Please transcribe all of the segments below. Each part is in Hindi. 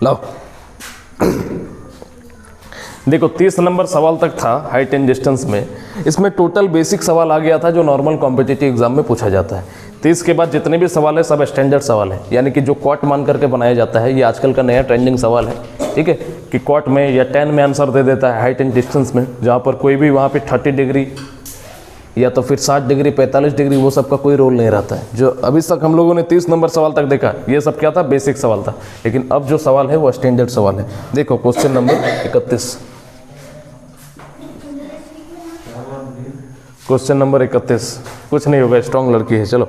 लो देखो 30 नंबर सवाल तक था हाइट एंड डिस्टेंस में। इसमें टोटल बेसिक सवाल आ गया था जो नॉर्मल कॉम्पिटिटिव एग्जाम में पूछा जाता है। 30 के बाद जितने भी सवाल है सब स्टैंडर्ड सवाल है, यानी कि जो क्वाट मान करके बनाया जाता है। ये आजकल का नया ट्रेंडिंग सवाल है, ठीक है, कि क्वाट में या 10 में आंसर दे देता है हाइट एंड डिस्टेंस में, जहाँ पर कोई भी वहाँ पे 30 डिग्री या तो फिर 60 डिग्री 45 डिग्री वो सब का कोई रोल नहीं रहता है। जो अभी तक हम लोगों ने 30 नंबर सवाल तक देखा, ये सब क्या था, बेसिक सवाल था। लेकिन अब जो सवाल है वो स्टैंडर्ड सवाल है। देखो क्वेश्चन नंबर 31, क्वेश्चन नंबर 31, कुछ नहीं होगा, स्ट्रॉन्ग लड़की है। चलो,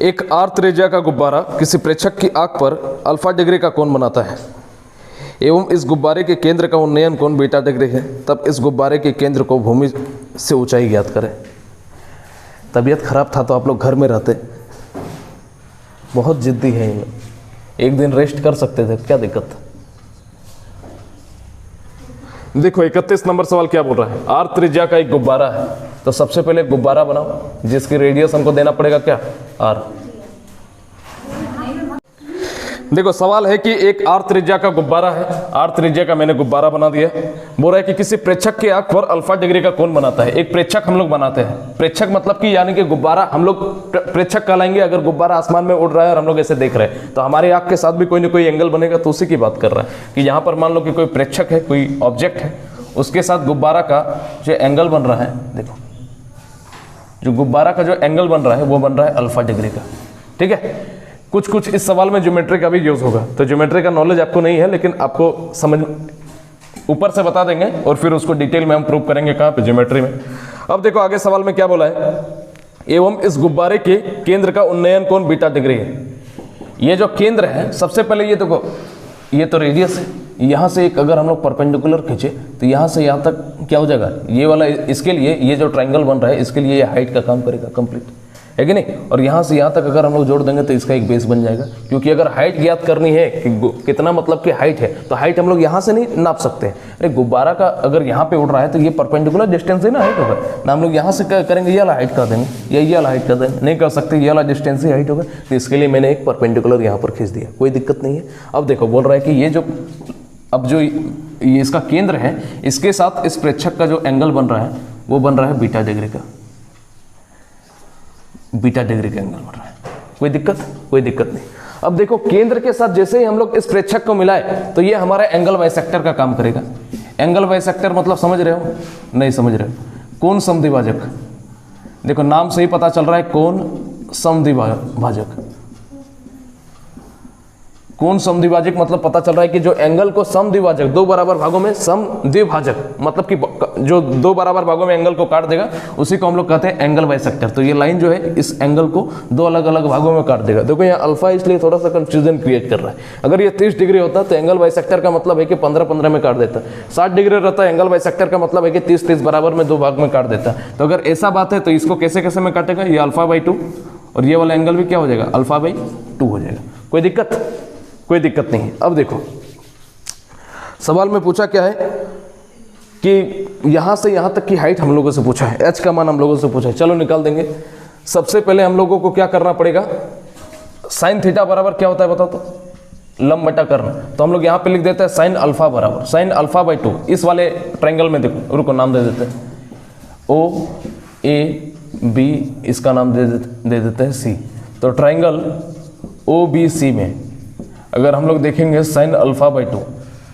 एक आर त्रिज्या का गुब्बारा किसी प्रेक्षक की आंख पर अल्फा डिग्री का कोण बनाता है एवं इस गुब्बारे के केंद्र का उन्नयन कोण बीटा डिग्री है, तब इस गुब्बारे के केंद्र को भूमि से ऊंचाई ज्ञात करें। तबीयत खराब था तो आप लोग घर में रहते, बहुत जिद्दी है इन लोग, एक दिन रेस्ट कर सकते थे, क्या दिक्कत था। देखो 31 नंबर सवाल क्या बोल रहा है, आर त्रिज्या का एक गुब्बारा है, तो सबसे पहले गुब्बारा बनाओ जिसकी रेडियस हमको देना पड़ेगा क्या, आर। देखो सवाल है कि एक आर त्रिज्या का गुब्बारा है, आर त्रिज्या का मैंने गुब्बारा बना दिया। बोल रहा है कि किसी प्रेक्षक की आंख पर अल्फा डिग्री का कोण बनाता है। एक प्रेक्षक हम लोग बनाते हैं, प्रेक्षक मतलब कि यानी कि गुब्बारा हम लोग प्रेक्षक कहलाएंगे अगर गुब्बारा आसमान में उड़ रहा है और हम लोग ऐसे देख रहे हैं, तो हमारी आंख के साथ भी कोई ना कोई एंगल बनेगा। तो उसी की बात कर रहा है कि यहाँ पर मान लो कि कोई प्रेक्षक है, कोई ऑब्जेक्ट है, उसके साथ गुब्बारा का जो एंगल बन रहा है, देखो जो गुब्बारा का जो एंगल बन रहा है वो बन रहा है अल्फा डिग्री का, ठीक है। कुछ इस सवाल में ज्योमेट्री का भी यूज होगा, तो ज्योमेट्री का नॉलेज आपको नहीं है, लेकिन आपको समझ ऊपर से बता देंगे और फिर उसको डिटेल में हम प्रूव करेंगे कहाँ पे, ज्योमेट्री में। अब देखो आगे सवाल में क्या बोला है, एवं इस गुब्बारे के केंद्र का उन्नयन कोण बीटा डिग्री है। ये जो केंद्र है, सबसे पहले ये देखो, ये तो रेडियस है, यहाँ से एक अगर हम लोग परपेंडिकुलर खींचे तो यहाँ से यहाँ तक क्या हो जाएगा, ये वाला, इसके लिए ये जो ट्रायंगल बन रहा है इसके लिए ये हाइट का काम करेगा कंप्लीट, है कि नहीं। और यहाँ से यहाँ तक अगर हम लोग जोड़ देंगे तो इसका एक बेस बन जाएगा, क्योंकि अगर हाइट ज्ञात करनी है कि कितना मतलब कि हाइट है, तो हाइट हम लोग यहाँ से नहीं नाप सकते। अरे गुब्बारा का अगर यहाँ पे उड़ रहा है तो ये परपेंडिकुलर डिस्टेंस ही ना हाइट होगा ना, हम लोग यहाँ से करेंगे ये वाला हाइट कर देंगे या ये वाला हाइट कर देंगे, नहीं कर सकते, ये वाला डिस्टेंस ही हाइट होगा। तो इसके लिए मैंने एक परपेंडिकुलर यहाँ पर खींच दिया, कोई दिक्कत नहीं है। अब देखो बोल रहा है कि ये जो अब जो ये इसका केंद्र है, इसके साथ इस प्रेक्षक का जो एंगल बन रहा है वो बन रहा है बीटा डिग्री का, बीटा डिग्री का एंगल बन रहा है। कोई दिक्कत, कोई दिक्कत नहीं। अब देखो केंद्र के साथ जैसे ही हम लोग इस प्रेक्षक को मिलाए तो ये हमारा एंगल बाइसेक्टर का काम करेगा। एंगल बाइसेक्टर मतलब समझ रहे हो, नहीं समझ रहे हो, कोण समद्विभाजक। देखो नाम से ही पता चल रहा है कोण समद्विभाजक। कोण समद्विभाजक मतलब पता चल रहा है कि जो एंगल को समद्विभाजक, दो बराबर भागों में समद्विभाजक मतलब कि जो दो बराबर भागों में एंगल को काट देगा उसी को हम लोग कहते हैं एंगल बाइसेक्टर। तो ये लाइन जो है इस एंगल को दो अलग अलग भागों में काट देगा। देखो यहाँ अल्फा इसलिए थोड़ा सा कंफ्यूजन क्रिएट कर रहा है। अगर ये 30 डिग्री होता तो एंगल बाइसेक्टर का मतलब है कि 15-15 में काट देता। 60 डिग्री रहता है एंगल बाइसेक्टर का मतलब है कि 30-30 बराबर में दो भाग में काट देता। तो अगर ऐसा बात है तो इसको कैसे कैसे में काटेगा, ये अल्फा/2 और ये वाला एंगल भी क्या हो जाएगा, अल्फा/2 हो जाएगा। कोई दिक्कत, कोई दिक्कत नहीं है। अब देखो सवाल में पूछा क्या है कि यहां से यहां तक की हाइट हम लोगों से पूछा है, h का मान हम लोगों से पूछा है। चलो निकाल देंगे। सबसे पहले हम लोगों को क्या करना पड़ेगा, साइन थीटा बराबर क्या होता है बताओ तो, लंब बटा कर्ण। तो हम लोग यहां पे लिख देते हैं साइन अल्फा बराबर साइन अल्फा/2। इस वाले ट्रायंगल में देखो, रुको नाम दे देते हैं OAB, इसका नाम दे देते हैं C। तो ट्रायंगल OBC में अगर हम लोग देखेंगे साइन अल्फा/2,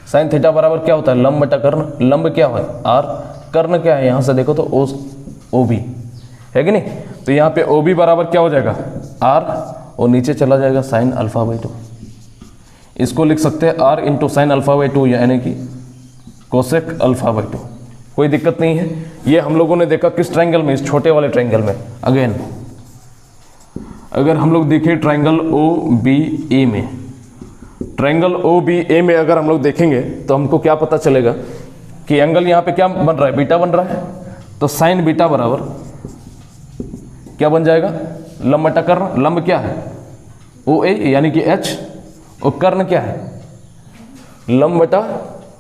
साइन थीटा बराबर क्या होता है, लंब बटा कर्ण। लंब क्या है R, कर्ण क्या है, यहाँ से देखो तो OB है कि नहीं। तो यहाँ पे OB बराबर क्या हो जाएगा R और नीचे चला जाएगा साइन अल्फा/2। इसको लिख सकते हैं R इंटू साइन अल्फा/2 यानी कि कोसेक अल्फा/2। कोई दिक्कत नहीं है। ये हम लोगों ने देखा किस ट्रायंगल में, इस छोटे वाले ट्रायंगल में। अगेन अगर हम लोग देखें ट्रायंगल OBA में, ट्रायंगल OBA में अगर हम लोग देखेंगे तो हमको क्या पता चलेगा कि एंगल यहाँ पे क्या बन रहा है, बीटा बन रहा है। तो साइन बीटा बराबर क्या बन जाएगा, लंब बटा कर्ण। लंब क्या है OA यानी कि H, और कर्ण क्या है लंब बटा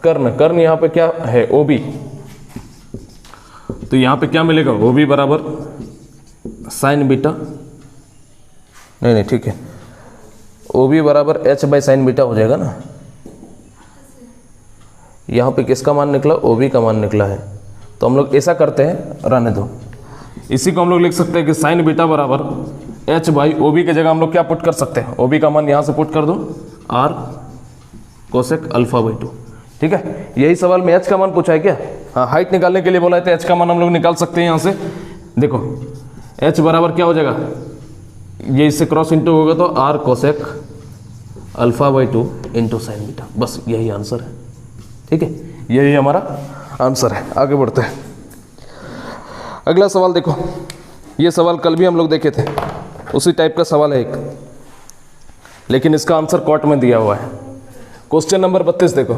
कर्ण। कर्ण यहाँ पे क्या है OB। तो यहाँ पे क्या मिलेगा, OB बराबर साइन बीटा, नहीं ठीक है, ओ बी बराबर एच बाई साइन बीटा हो जाएगा ना। यहाँ पे किसका मान निकला, ओ बी का मान निकला है। तो हम लोग ऐसा करते हैं, रहने दो, इसी को हम लोग लिख सकते हैं कि साइन बीटा बराबर एच बाई ओ बी की जगह हम लोग क्या पुट कर सकते हैं, ओ बी का मान यहाँ से पुट कर दो आर कोसेक अल्फा बाई 2। ठीक है, यही सवाल में एच का मान पूछा है क्या। हाँ, हाइट निकालने के लिए बोला है तो एच का मान हम लोग निकाल सकते हैं यहाँ से। देखो एच बराबर क्या हो जाएगा, ये इससे क्रॉस इंटू होगा तो R cosec alpha by 2 into sine beta. बस यही आंसर है। ठीक है, यही हमारा आंसर है। आगे बढ़ते हैं, अगला सवाल देखो। ये सवाल कल भी हम लोग देखे थे, उसी टाइप का सवाल है एक, लेकिन इसका आंसर कॉट में दिया हुआ है। क्वेश्चन नंबर 32 देखो।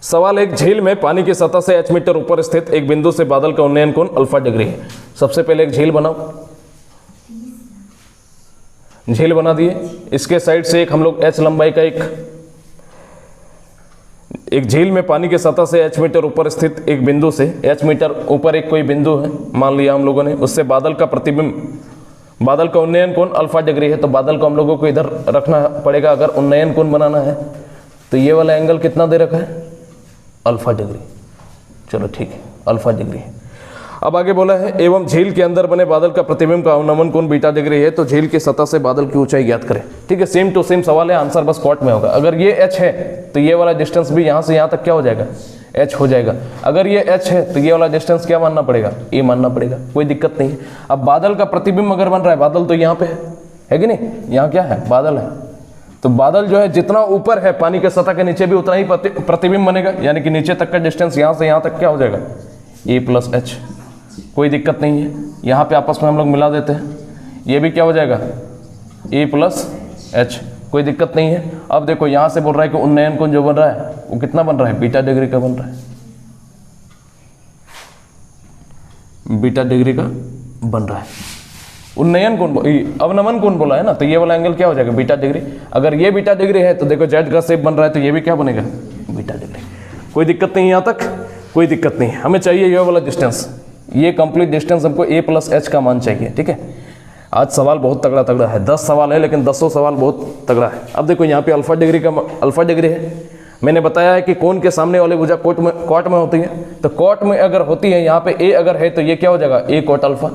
सवाल, एक झील में पानी की सतह से h मीटर ऊपर स्थित एक बिंदु से बादल का उन्नयन कोण अल्फा डिग्री है। सबसे पहले एक झील बनाओ, झील बना दिए। इसके साइड से एक हम लोग h लंबाई का एक झील में पानी की सतह से h मीटर ऊपर स्थित एक बिंदु से, h मीटर ऊपर एक कोई बिंदु है मान लिया हम लोगों ने, उससे बादल का प्रतिबिंब, बादल का उन्नयन कोण अल्फा डिग्री है। तो बादल को हम लोगों को इधर रखना पड़ेगा। अगर उन्नयन कोण बनाना है तो ये वाला एंगल कितना दे रखा है, अल्फा डिग्री। चलो ठीक है, अल्फा डिग्री है। अब आगे बोला है, एवं झील के अंदर बने बादल का प्रतिबिंब का अवनमन कोण बीटा डिग्री है। तो झील की सतह से बादल की ऊंचाई ज्ञात करें। ठीक है, सेम टू सेम सवाल है, आंसर बस कॉट में होगा। अगर ये h है तो ये वाला डिस्टेंस भी यहाँ से यहाँ तक क्या हो जाएगा, h हो जाएगा। अगर ये h है तो ये वाला डिस्टेंस क्या मानना पड़ेगा, a मानना पड़ेगा। कोई दिक्कत नहीं है। अब बादल का प्रतिबिंब अगर बन रहा है, बादल तो यहाँ पे है कि नहीं, यहाँ क्या है, बादल है। तो बादल जो है जितना ऊपर है पानी के सतह के नीचे भी उतना ही प्रतिबिंब बनेगा, यानी कि नीचे तक का डिस्टेंस यहाँ से यहाँ तक क्या हो जाएगा, a प्लस h। कोई दिक्कत नहीं है, यहाँ पे आपस में हम लोग मिला देते हैं, ये भी क्या हो जाएगा, a प्लस h। कोई दिक्कत नहीं है। अब देखो यहाँ से बोल रहा है कि उन्नयन कोण जो बन रहा है वो कितना बन रहा है, बीटा डिग्री का बन रहा है, बीटा डिग्री का बन रहा है। उन्नयन कोण, अवनमन कोण बोला है ना, तो ये वाला एंगल क्या हो जाएगा, बीटा डिग्री। अगर ये बीटा डिग्री है तो देखो जेड का शेप बन रहा है, तो ये भी क्या बनेगा, बीटा डिग्री। कोई दिक्कत नहीं, यहाँ तक कोई दिक्कत नहीं। हमें चाहिए ये वाला डिस्टेंस, ये कंप्लीट डिस्टेंस हमको a प्लस h का मान चाहिए। ठीक है, आज सवाल बहुत तगड़ा तगड़ा है, 10 सवाल है लेकिन 10 सवाल बहुत तगड़ा है। अब देखो यहाँ पे अल्फा डिग्री का, अल्फा डिग्री है। मैंने बताया है कि कोण के सामने वाली भुजा कॉट में होती है। तो कॉट में अगर होती है, यहाँ पे a अगर है तो ये क्या हो जाएगा, a cot alpha.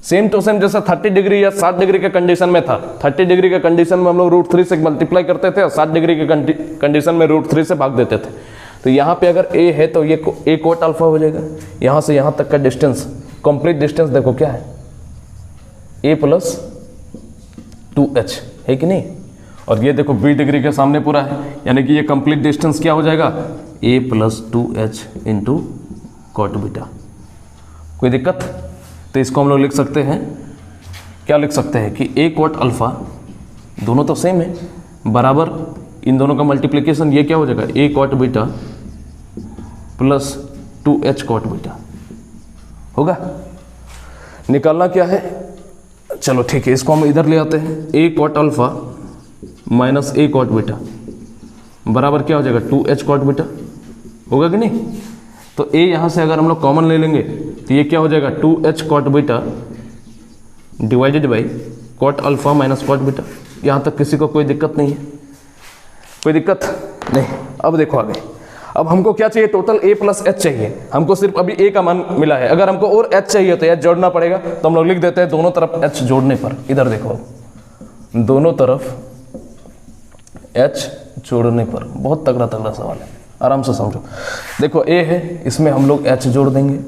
Same to same जैसा 30 डिग्री या 60 डिग्री के कंडीशन में था। 30 डिग्री के कंडीशन में हम लोग √3 से मल्टीप्लाई करते थे और 60 डिग्री के कंडीशन में √3 से भाग देते थे। तो यहाँ पे अगर a है तो ये a कोट अल्फा हो जाएगा। यहाँ से यहाँ तक का डिस्टेंस, कंप्लीट डिस्टेंस देखो क्या है, a प्लस 2h है कि नहीं। और ये देखो b डिग्री के सामने पूरा है, यानी कि ये कंप्लीट डिस्टेंस क्या हो जाएगा, a plus 2h into cot beta. कोई दिक्कत। तो इसको हम लोग लिख सकते हैं, क्या लिख सकते हैं कि a कॉट अल्फा, दोनों तो सेम है, बराबर इन दोनों का मल्टीप्लिकेशन ये क्या हो जाएगा, a cot beta plus 2h cot beta होगा। निकालना क्या है, चलो ठीक है, इसको हम इधर ले आते हैं। a cot alpha minus a cot beta बराबर क्या हो जाएगा, 2h कॉट बीटा होगा कि नहीं। तो a यहाँ से अगर हम लोग कॉमन ले लेंगे तो ये क्या हो जाएगा, 2h cot beta divided by cot alpha minus cot beta. यहाँ तक किसी को कोई दिक्कत नहीं है, कोई दिक्कत नहीं। अब देखो आगे, अब हमको क्या चाहिए, टोटल a प्लस h चाहिए। हमको सिर्फ अभी a का मान मिला है। अगर हमको और h चाहिए तो h जोड़ना पड़ेगा। तो हम लोग लिख देते हैं दोनों तरफ h जोड़ने पर। इधर देखो, दोनों तरफ h जोड़ने पर। बहुत तगड़ा तगड़ा सवाल है, आराम से समझो। देखो a है, इसमें हम लोग h जोड़ देंगे,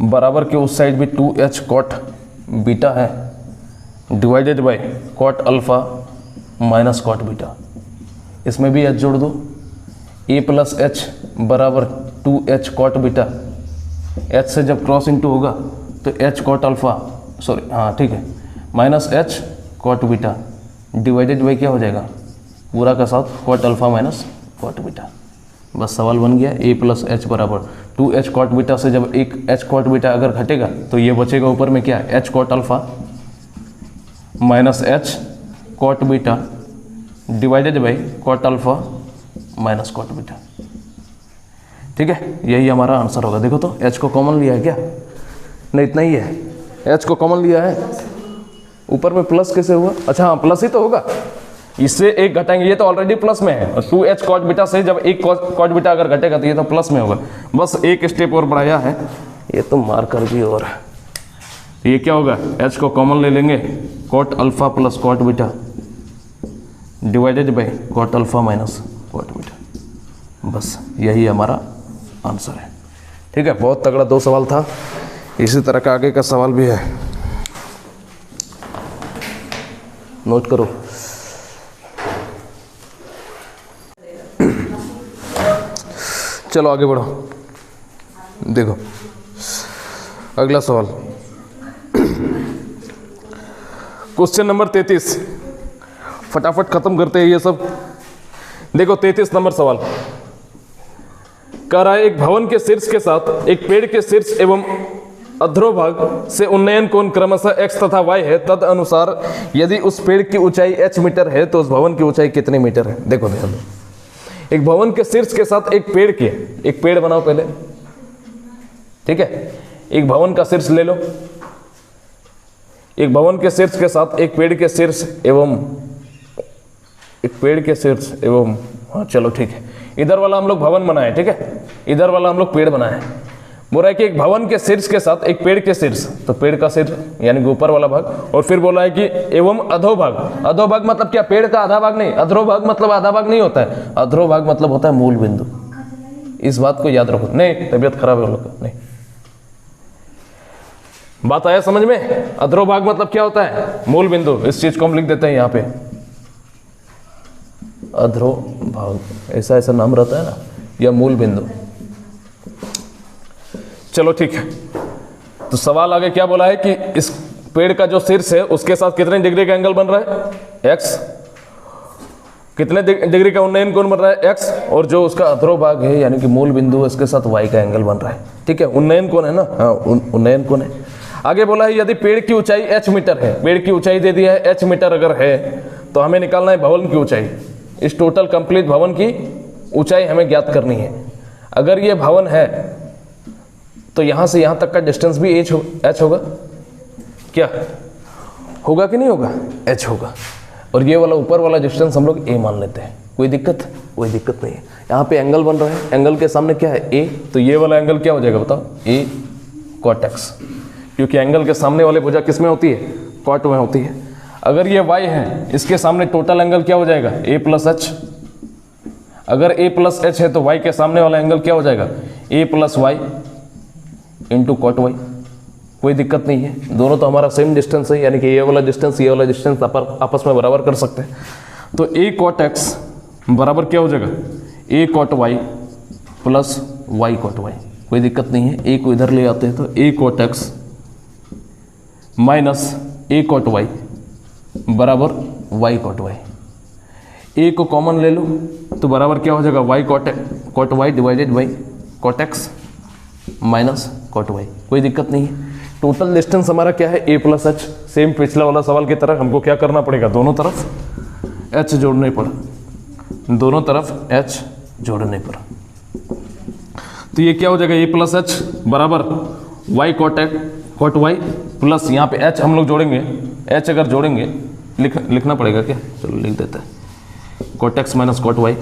बराबर के उस साइड भी 2h कॉट बीटा है divided by cot alpha minus cot beta. इसमें भी h जोड़ दो, a प्लस h बराबर 2h कॉट बीटा। h से जब क्रॉस इंटू होगा तो h कॉट अल्फा, सॉरी हाँ ठीक है, minus h cot beta divided by क्या हो जाएगा, पूरा का साथ cot alpha minus cot beta. बस सवाल बन गया, a प्लस h बराबर 2h कॉट बीटा से जब एक h कॉट बीटा अगर घटेगा तो ये बचेगा ऊपर में क्या, h cot alpha minus h cot beta divided by cot alpha minus cot beta. ठीक है, यही हमारा आंसर होगा। देखो तो h को कॉमन लिया है क्या, नहीं इतना ही है, h को कॉमन लिया है। ऊपर में प्लस कैसे हुआ, अच्छा हाँ प्लस ही तो होगा, इससे एक घटाएंगे, ये तो ऑलरेडी प्लस में है, 2h कॉट बीटा से जब एक कॉट बीटा अगर घटेगा तो ये तो प्लस में होगा, बस एक स्टेप और बढ़ाया है, ये तो मार कर भी। और ये क्या होगा, h को कॉमन ले लेंगे, cot alpha plus cot beta divided by cot alpha minus cot beta, बस यही हमारा आंसर है। ठीक है, बहुत तगड़ा 2 सवाल था, इसी तरह का आगे का सवाल भी है, नोट करो। चलो आगे बढ़ो, देखो अगला सवाल, क्वेश्चन नंबर 33, फटाफट खत्म करते हैं ये सब। देखो 33 नंबर सवाल कह रहा है, एक भवन के शीर्ष के साथ एक पेड़ के शीर्ष एवं अध्रोभाग से उन्नयन कोण क्रमशः x तथा y है, तद अनुसार यदि उस पेड़ की ऊंचाई h मीटर है तो उस भवन की ऊंचाई कितने मीटर है। देखो ध्यान दो, एक भवन के शीर्ष के साथ एक पेड़ की, एक पेड़ बनाओ पहले, ठीक है, एक भवन का शीर्ष ले लो, एक भवन के शीर्ष के साथ एक पेड़ के शीर्ष एवं एक पेड़ के शीर्ष एवं, हाँ चलो ठीक है, इधर वाला हम लोग भवन बनाए, ठीक है, इधर वाला हम लोग पेड़ बनाए। बोल रहा है कि एक भवन के शीर्ष के साथ एक पेड़ के शीर्ष, तो पेड़ का शीर्ष यानी कि ऊपर वाला भाग, और फिर बोला है कि एवं अधोभाग, अधोभाग मतलब क्या, पेड़ का आधा भाग नहीं, अधोभाग मतलब आधा भाग नहीं होता है, अधोभाग मतलब होता है मूल बिंदु, इस बात को याद रखो। नहीं, तबीयत खराब है उन लोग का, नहीं, बात आया समझ में। अधोभाग मतलब क्या होता है, मूल बिंदु, इस चीज को हम लिख देते हैं यहाँ पे, अधोभाग, ऐसा ऐसा नाम रहता है ना, या मूल बिंदु। चलो ठीक है, तो सवाल आगे क्या बोला है कि इस पेड़ का जो शीर्ष है उसके साथ कितने डिग्री का एंगल बन रहा है, x, कितने डिग्री का उन्नयन कोण बन रहा है, x, और जो उसका अधोभाग है यानी कि मूल बिंदु उसके साथ y का एंगल बन रहा है। ठीक है, उन्नयन कोण है ना, हाँ उन्नयन कोण है। आगे बोला है यदि पेड़ की ऊंचाई h मीटर है, पेड़ की ऊंचाई दे दिया है h मीटर अगर है, तो हमें निकालना है भवन की ऊंचाई, इस टोटल कंप्लीट भवन की ऊंचाई हमें ज्ञात करनी है। अगर ये भवन है तो यहां से यहां तक का डिस्टेंस भी h होगा, क्या होगा कि नहीं होगा, h होगा, और ये वाला ऊपर वाला डिस्टेंस हम लोग a मान लेते हैं। कोई दिक्कत नहीं है। यहाँ पे एंगल बन रहा है, एंगल के सामने क्या है, a, तो ये वाला एंगल क्या हो जाएगा बताओ, a cot x, क्योंकि एंगल के सामने वाले भुजा किस में होती है, कॉट में होती है। अगर ये y है, इसके सामने टोटल एंगल क्या हो जाएगा, a प्लस h, अगर a प्लस h है तो y के सामने वाला एंगल क्या हो जाएगा, a plus Y into cot Y. कोई दिक्कत नहीं है, दोनों तो हमारा सेम डिस्टेंस है, यानी कि ये वाला डिस्टेंस आपस में बराबर कर सकते हैं। तो a cot x बराबर क्या हो जाएगा, a cot y plus y cot y। कोई दिक्कत नहीं है, a को इधर ले आते हैं तो a cot x minus a cot y बराबर y cot y। a को कॉमन ले लो तो बराबर क्या हो जाएगा, y cot y divided by cot x minus cot y। कोई दिक्कत नहीं है। टोटल डिस्टेंस हमारा क्या है, a प्लस एच। सेम पिछला वाला सवाल की तरह हमको क्या करना पड़ेगा, दोनों तरफ h जोड़ने पर, दोनों तरफ h जोड़ने पर। तो ये क्या हो जाएगा, a प्लस एच बराबर y cot y प्लस यहाँ पे h हम लोग जोड़ेंगे, h अगर जोड़ेंगे लिखना पड़ेगा क्या, चलो लिख देते हैं, cot x minus cot y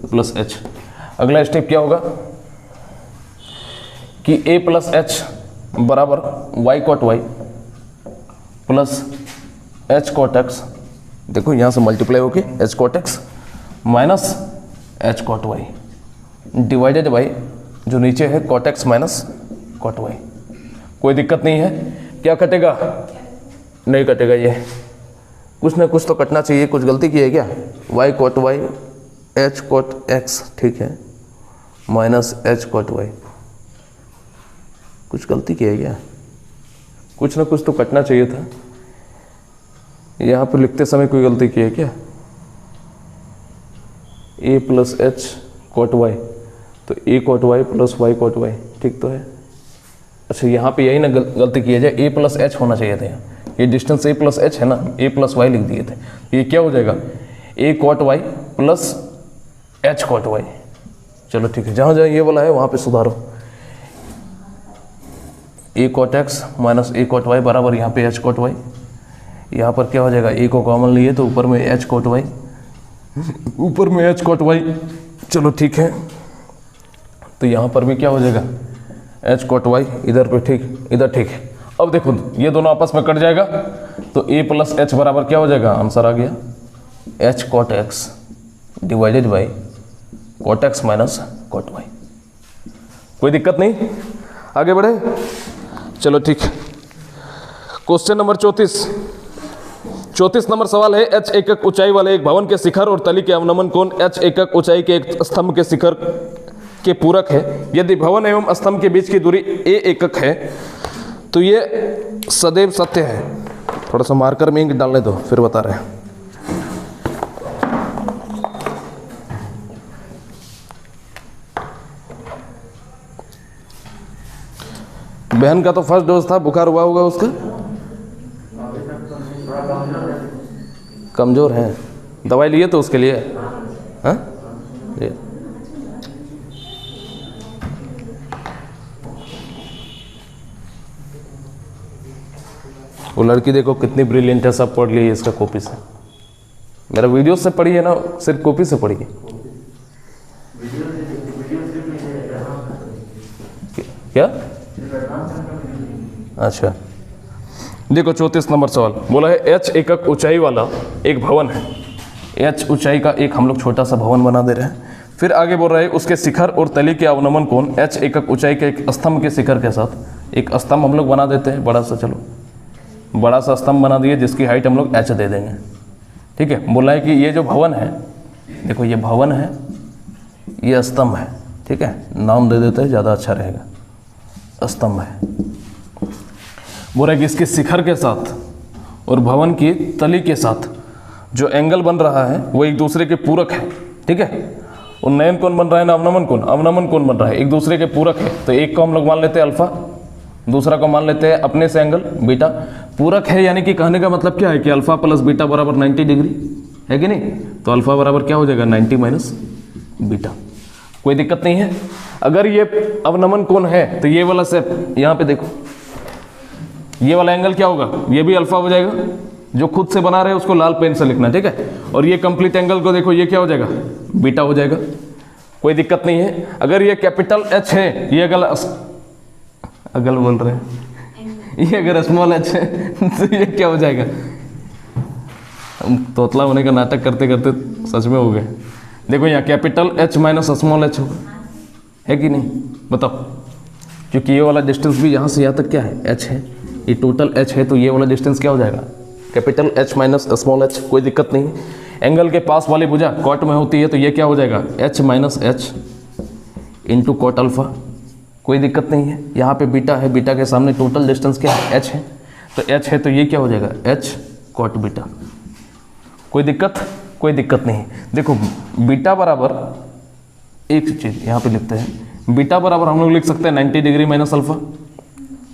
plus h। अगला स्टेप क्या होगा कि a प्लस एच बराबर y cot y plus h cot x, देखो यहाँ से मल्टीप्लाई होके h cot x minus h cot y divided by जो नीचे है cot x minus cot y। कोई दिक्कत नहीं है। क्या कटेगा, नहीं कटेगा, ये कुछ ना कुछ तो कटना चाहिए। कुछ गलती की है क्या, y cot y h cot x, ठीक है, माइनस h cot y, कुछ गलती की है क्या, कुछ ना कुछ तो कटना चाहिए था। यहाँ पर लिखते समय कोई गलती की है क्या, a plus H cot y, तो a cot y plus y cot y, ठीक तो है। अच्छा यहाँ पे यही ना गलती की है, जाए a प्लस एच होना चाहिए था, यहाँ ये डिस्टेंस a प्लस एच है ना, a प्लस वाई लिख दिए थे। ये क्या हो जाएगा, a cot y plus h cot y। चलो ठीक है, जहाँ जहाँ ये वाला है वहाँ पे सुधारो। a cot x minus a cot y बराबर यहाँ पे h cot y, यहाँ पर क्या हो जाएगा, ए को कॉमन लिए तो ऊपर में एच कॉट वाई, ऊपर में एच कॉट वाई, चलो ठीक है। तो यहाँ पर भी क्या हो जाएगा, एच कॉट वाई, इधर पे ठीक, इधर ठीक है। अब देखो ये दोनों आपस में कट जाएगा तो ए प्लस एच बराबर क्या हो जाएगा, आंसर आ गया H cot X divided by cot X minus cot Y. कोई दिक्कत नहीं, आगे बढ़े, चलो ठीक है। क्वेश्चन नंबर 34 नंबर सवाल है, एच एकक ऊंचाई वाले एक भवन के शिखर और तली के अवनमन कोण एच एकक ऊंचाई के एक स्तंभ के शिखर के पूरक है। यदि भवन एवं स्तंभ के बीच की दूरी ए एकक है तो ये सदैव सत्य है। थोड़ा सा मार्कर में इंक डालने दो, फिर बता रहे हैं। बहन का तो फर्स्ट डोज था, बुखार हुआ होगा उसका, कमजोर है, दवाई लिए तो उसके लिए, हाँ ये वो लड़की देखो कितनी ब्रिलियंट है, सब पढ़ ली है इसका कॉपी से। मेरा वीडियो से पढ़ी है ना, सिर्फ कॉपी से पढ़ी है। क्या? अच्छा देखो 34 नंबर सवाल बोला है, एच एकक ऊंचाई वाला एक भवन है। एच ऊंचाई का एक हम लोग छोटा सा भवन बना दे रहे हैं। फिर आगे बोल रहा है उसके शिखर और तली के अवनमन कोण एच एकक ऊंचाई के एक स्तंभ के शिखर के साथ, एक स्तंभ हम लोग बना देते हैं बड़ा सा, चलो बड़ा सा स्तंभ बना दिए जिसकी हाइट हम लोग एच दे देंगे। ठीक है, बोला है कि ये जो भवन है, देखो ये भवन है, ये स्तंभ है। ठीक है, नाम दे देते हैं ज़्यादा अच्छा रहेगा, स्तंभ है। बोल रहा है कि इसके शिखर के साथ और भवन की तली के साथ जो एंगल बन रहा है वो एक दूसरे के पूरक है। ठीक है, उन्नयन कोण बन रहा है ना अवनमन कोण, अवनमन कोण बन रहा है, एक दूसरे के पूरक है। तो एक को हम लोग मान लेते हैं अल्फा, दूसरा को मान लेते हैं अपने से एंगल बीटा। पूरक है यानी कि कहने का मतलब क्या है कि अल्फा प्लस बीटा बराबर 90 डिग्री है कि नहीं। तो अल्फा बराबर क्या हो जाएगा 90 माइनस बीटा। कोई दिक्कत नहीं है। अगर ये अवनमन कोण है तो ये वाला सेप यहाँ पे देखो, ये वाला एंगल क्या होगा, ये भी अल्फा हो जाएगा। जो खुद से बना रहे हैं उसको लाल पेन से लिखना, ठीक है। और ये कंप्लीट एंगल को देखो, ये क्या हो जाएगा बीटा हो जाएगा। कोई दिक्कत नहीं है। अगर ये कैपिटल एच है, ये अगल बोल रहे हैं, ये अगर स्मॉल एच है तो ये क्या हो जाएगा। तोतला होने का नाटक करते करते सच में हो गए। देखो यहाँ capital H minus small H होगा, है कि नहीं बताओ। क्योंकि ये वाला डिस्टेंस भी यहाँ से यहाँ तक क्या है एच है, ये टोटल एच है, तो ये वाला डिस्टेंस क्या हो जाएगा capital H minus small H. कोई दिक्कत नहीं। एंगल के पास वाली भुजा कॉट में होती है तो ये क्या हो जाएगा H minus H into cot alpha. कोई दिक्कत नहीं है। यहाँ पे बीटा है, बीटा के सामने टोटल डिस्टेंस क्या है एच है, तो एच है तो ये क्या हो जाएगा एच कॉट बीटा। कोई दिक्कत नहीं। देखो बीटा बराबर एक चीज़ यहाँ पे लिखते हैं, बीटा बराबर हम लोग लिख सकते हैं 90 डिग्री माइनस अल्फा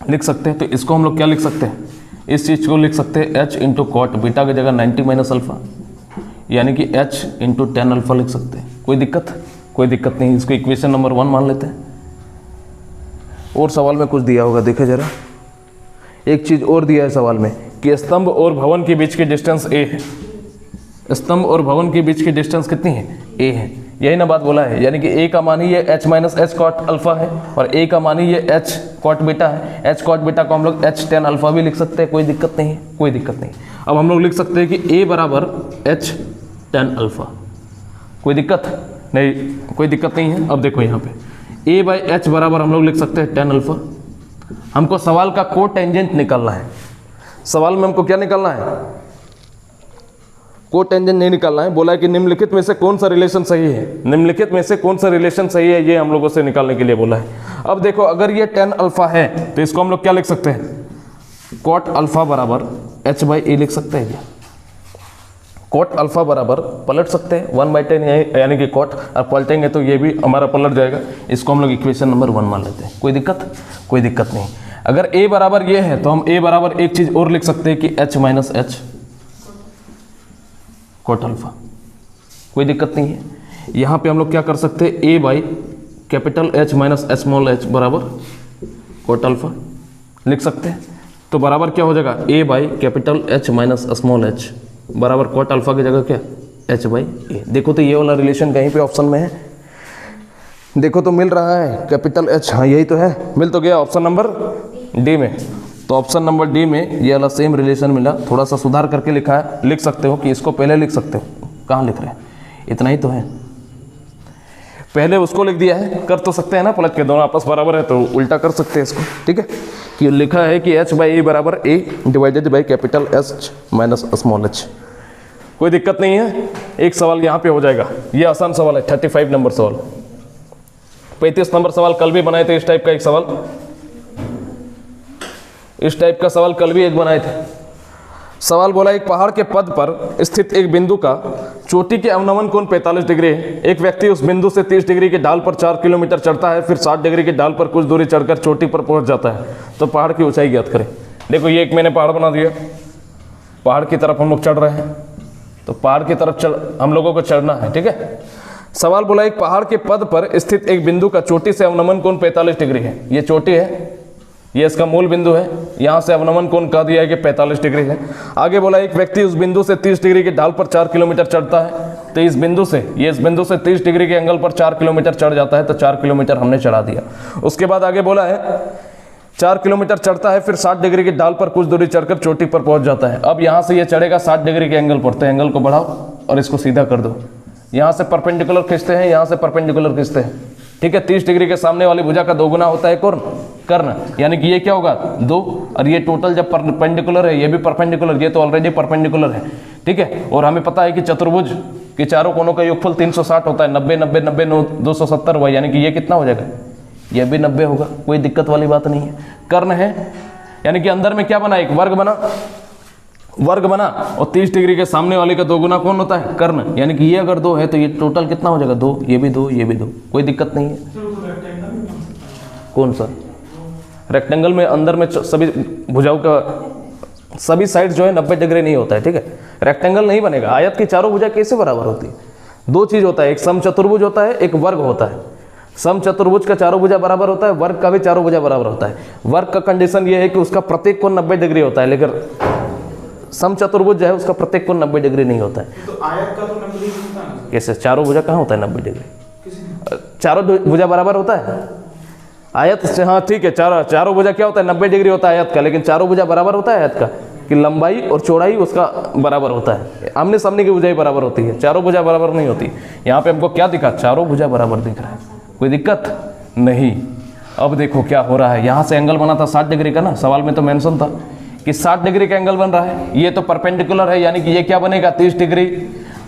लिख सकते हैं। तो इसको हम लोग क्या लिख सकते हैं, इस चीज़ को लिख सकते हैं एच इंटू कॉट बीटा की जगह 90 माइनस अल्फा, यानी कि एच इंटू 10 अल्फा लिख सकते हैं। कोई दिक्कत नहीं। इसको इक्वेशन नंबर 1 मान लेते हैं। और सवाल में कुछ दिया होगा, देखो जरा, एक चीज़ और दिया है सवाल में कि स्तंभ और भवन के बीच की डिस्टेंस ए है। स्तंभ और भवन के बीच की डिस्टेंस कितनी है ए है। यही ना बात बोला है, यानी कि ए का मान ही ये H minus H cot alpha है और ए का मान ही ये एच कॉट बीटा है। एच कॉट बीटा को हम लोग एच 10 अल्फा भी लिख सकते हैं। कोई दिक्कत नहीं। अब हम लोग लिख सकते हैं कि ए बराबर एच 10 अल्फा। कोई दिक्कत नहीं है। अब देखो यहाँ पे ए बाई एच बराबर हम लोग लिख सकते हैं 10 अल्फा। हमको सवाल का को टेंजेंट निकालना है। सवाल में हमको क्या निकालना है, को टेंजेंट नहीं निकालना है। बोला है कि निम्नलिखित में से कौन सा रिलेशन सही है, ये हम लोगों से निकालने के लिए बोला है। अब देखो अगर ये 10 अल्फा है तो इसको हम लोग क्या लिख सकते हैं, कॉट अल्फा बराबर एच बाई ए लिख सकते हैं। कॉट अल्फा बराबर पलट सकते हैं 1/10 यानी कि कॉट, और पलटेंगे तो ये भी हमारा पलट जाएगा। इसको हम लोग इक्वेशन नंबर 1 मान लेते हैं। कोई दिक्कत नहीं। अगर a बराबर ये है तो हम a बराबर एक चीज़ और लिख सकते हैं कि h minus H cot alpha. कोई दिक्कत नहीं है। यहाँ पे हम लोग क्या कर सकते हैं, a by capital H minus small h बराबर कॉट अल्फा लिख सकते हैं। तो बराबर क्या हो जाएगा, A by capital H minus small H बराबर कॉट अल्फा की जगह क्या, एच बाई ए। देखो तो ये वाला रिलेशन कहीं पे ऑप्शन में है, देखो तो मिल रहा है कैपिटल एच, हाँ यही तो है, मिल तो गया ऑप्शन नंबर डी में। तो ऑप्शन नंबर डी में ये वाला सेम रिलेशन मिला, थोड़ा सा सुधार करके लिखा है, लिख सकते हो कि इसको पहले लिख सकते हो, कहाँ लिख रहे हैं, इतना ही तो है, पहले उसको लिख दिया है, कर तो सकते हैं ना, पलट के दोनों आपस बराबर है तो उल्टा कर सकते हैं इसको, ठीक है, कि लिखा है कि एच बाई ए बराबर A divided by capital H minus small H. कोई दिक्कत नहीं है, एक सवाल यहाँ पे हो जाएगा, ये आसान सवाल है, 35 नंबर सवाल। 35 नंबर सवाल कल भी बनाए थे, इस टाइप का एक सवाल, इस टाइप का सवाल कल भी एक बनाए थे। सवाल बोला एक पहाड़ के पद पर स्थित एक बिंदु का चोटी के अवनमन कोण 45 डिग्री है। एक व्यक्ति उस बिंदु से 30 डिग्री के ढाल पर 4 किलोमीटर चढ़ता है, फिर 60 डिग्री के ढाल पर कुछ दूरी चढ़कर चोटी पर पहुंच जाता है, तो पहाड़ की ऊंचाई ज्ञात करें। देखो ये एक मैंने पहाड़ बना दिया, पहाड़ की तरफ हम लोग चढ़ रहे हैं, तो पहाड़ की तरफ हम लोगों को चढ़ना है, ठीक है। सवाल बोला एक पहाड़ के पद पर स्थित एक बिंदु का चोटी से अवनमन कोण 45 डिग्री है। ये चोटी है, ये इसका मूल बिंदु है, यहाँ से अवनमन कोण कह दिया है कि 45 डिग्री है। आगे बोला एक व्यक्ति उस बिंदु से 30 डिग्री के ढाल पर 4 किलोमीटर चढ़ता है, तो इस बिंदु से इस बिंदु से 30 डिग्री के एंगल पर 4 किलोमीटर चढ़ जाता है, तो 4 किलोमीटर हमने चढ़ा दिया। उसके बाद आगे बोला है 4 किलोमीटर चढ़ता है, फिर 60 डिग्री के ढाल पर कुछ दूरी चढ़कर चोटी पर पहुंच जाता है। अब यहाँ से ये चढ़ेगा 60 डिग्री के एंगल पर, तो एंगल को बढ़ाओ और इसको सीधा कर दो। यहाँ से परपेंडिकुलर खींचते हैं, यहाँ से परपेंडिकुलर खींचते हैं, ठीक है। 30 डिग्री के सामने वाली भुजा का 2 गुना होता है कर्ण, यानी कि ये क्या होगा 2, और ये टोटल जब परपेंडिकुलर है, ये भी परपेंडिकुलर, ये तो ऑलरेडी परपेंडिकुलर है, ठीक है। और हमें पता है कि चतुर्भुज के चारों कोनों का योगफल 360 होता है, 90 90 90 270 हुआ, यानी कि ये कितना हो जाएगा, ये भी 90 होगा, कोई दिक्कत वाली बात नहीं है। कर्ण है, यानी कि अंदर में क्या बना, एक वर्ग बना, वर्ग बना, और 30 डिग्री के सामने वाले का 2 गुना कौन होता है, कर्ण, यानी कि ये अगर 2 है तो ये टोटल कितना हो जाएगा 2, ये भी 2, ये भी 2, कोई दिक्कत नहीं है। कौन सा रेक्टेंगल में अंदर में सभी भुजाओं का सभी साइड जो है 90 डिग्री नहीं होता है, ठीक है। रेक्टेंगल नहीं बनेगा। आयत की चारों भुजा कैसे बराबर होती है, 2 चीज होता है, एक समचतुर्भुज होता है, एक वर्ग होता है। समचतुर्भुज का चारों भुजा बराबर होता है, वर्ग का भी चारों भुजा बराबर होता है। वर्ग का कंडीशन ये है कि उसका प्रत्येक कोण 90 डिग्री होता है, लेकिन समचतुर्भुज जो है उसका प्रत्येक कोण 90 डिग्री नहीं होता है। तो आयत का तो 90 डिग्री होता है ना? कैसे, चारों भुजा कहाँ होता है 90 डिग्री, चारों भुजा बराबर होता है आयत से, हाँ ठीक है, चारों भुजा क्या होता है 90 डिग्री होता है आयत का, लेकिन चारों भुजा बराबर होता है आयत का, कि लंबाई और चौड़ाई उसका बराबर होता है। आमने सामने की भुजाएं बराबर होती है, चारों भुजा बराबर नहीं होती। यहाँ पे हमको क्या दिखा, चारों भुजा बराबर दिख रहा है, कोई दिक्कत नहीं। अब देखो क्या हो रहा है, यहाँ से एंगल बना था 60 डिग्री का ना, सवाल में तो मेंशन था कि 60 डिग्री का एंगल बन रहा है, ये तो परपेंडिकुलर है, यानी कि ये क्या बनेगा 30 डिग्री,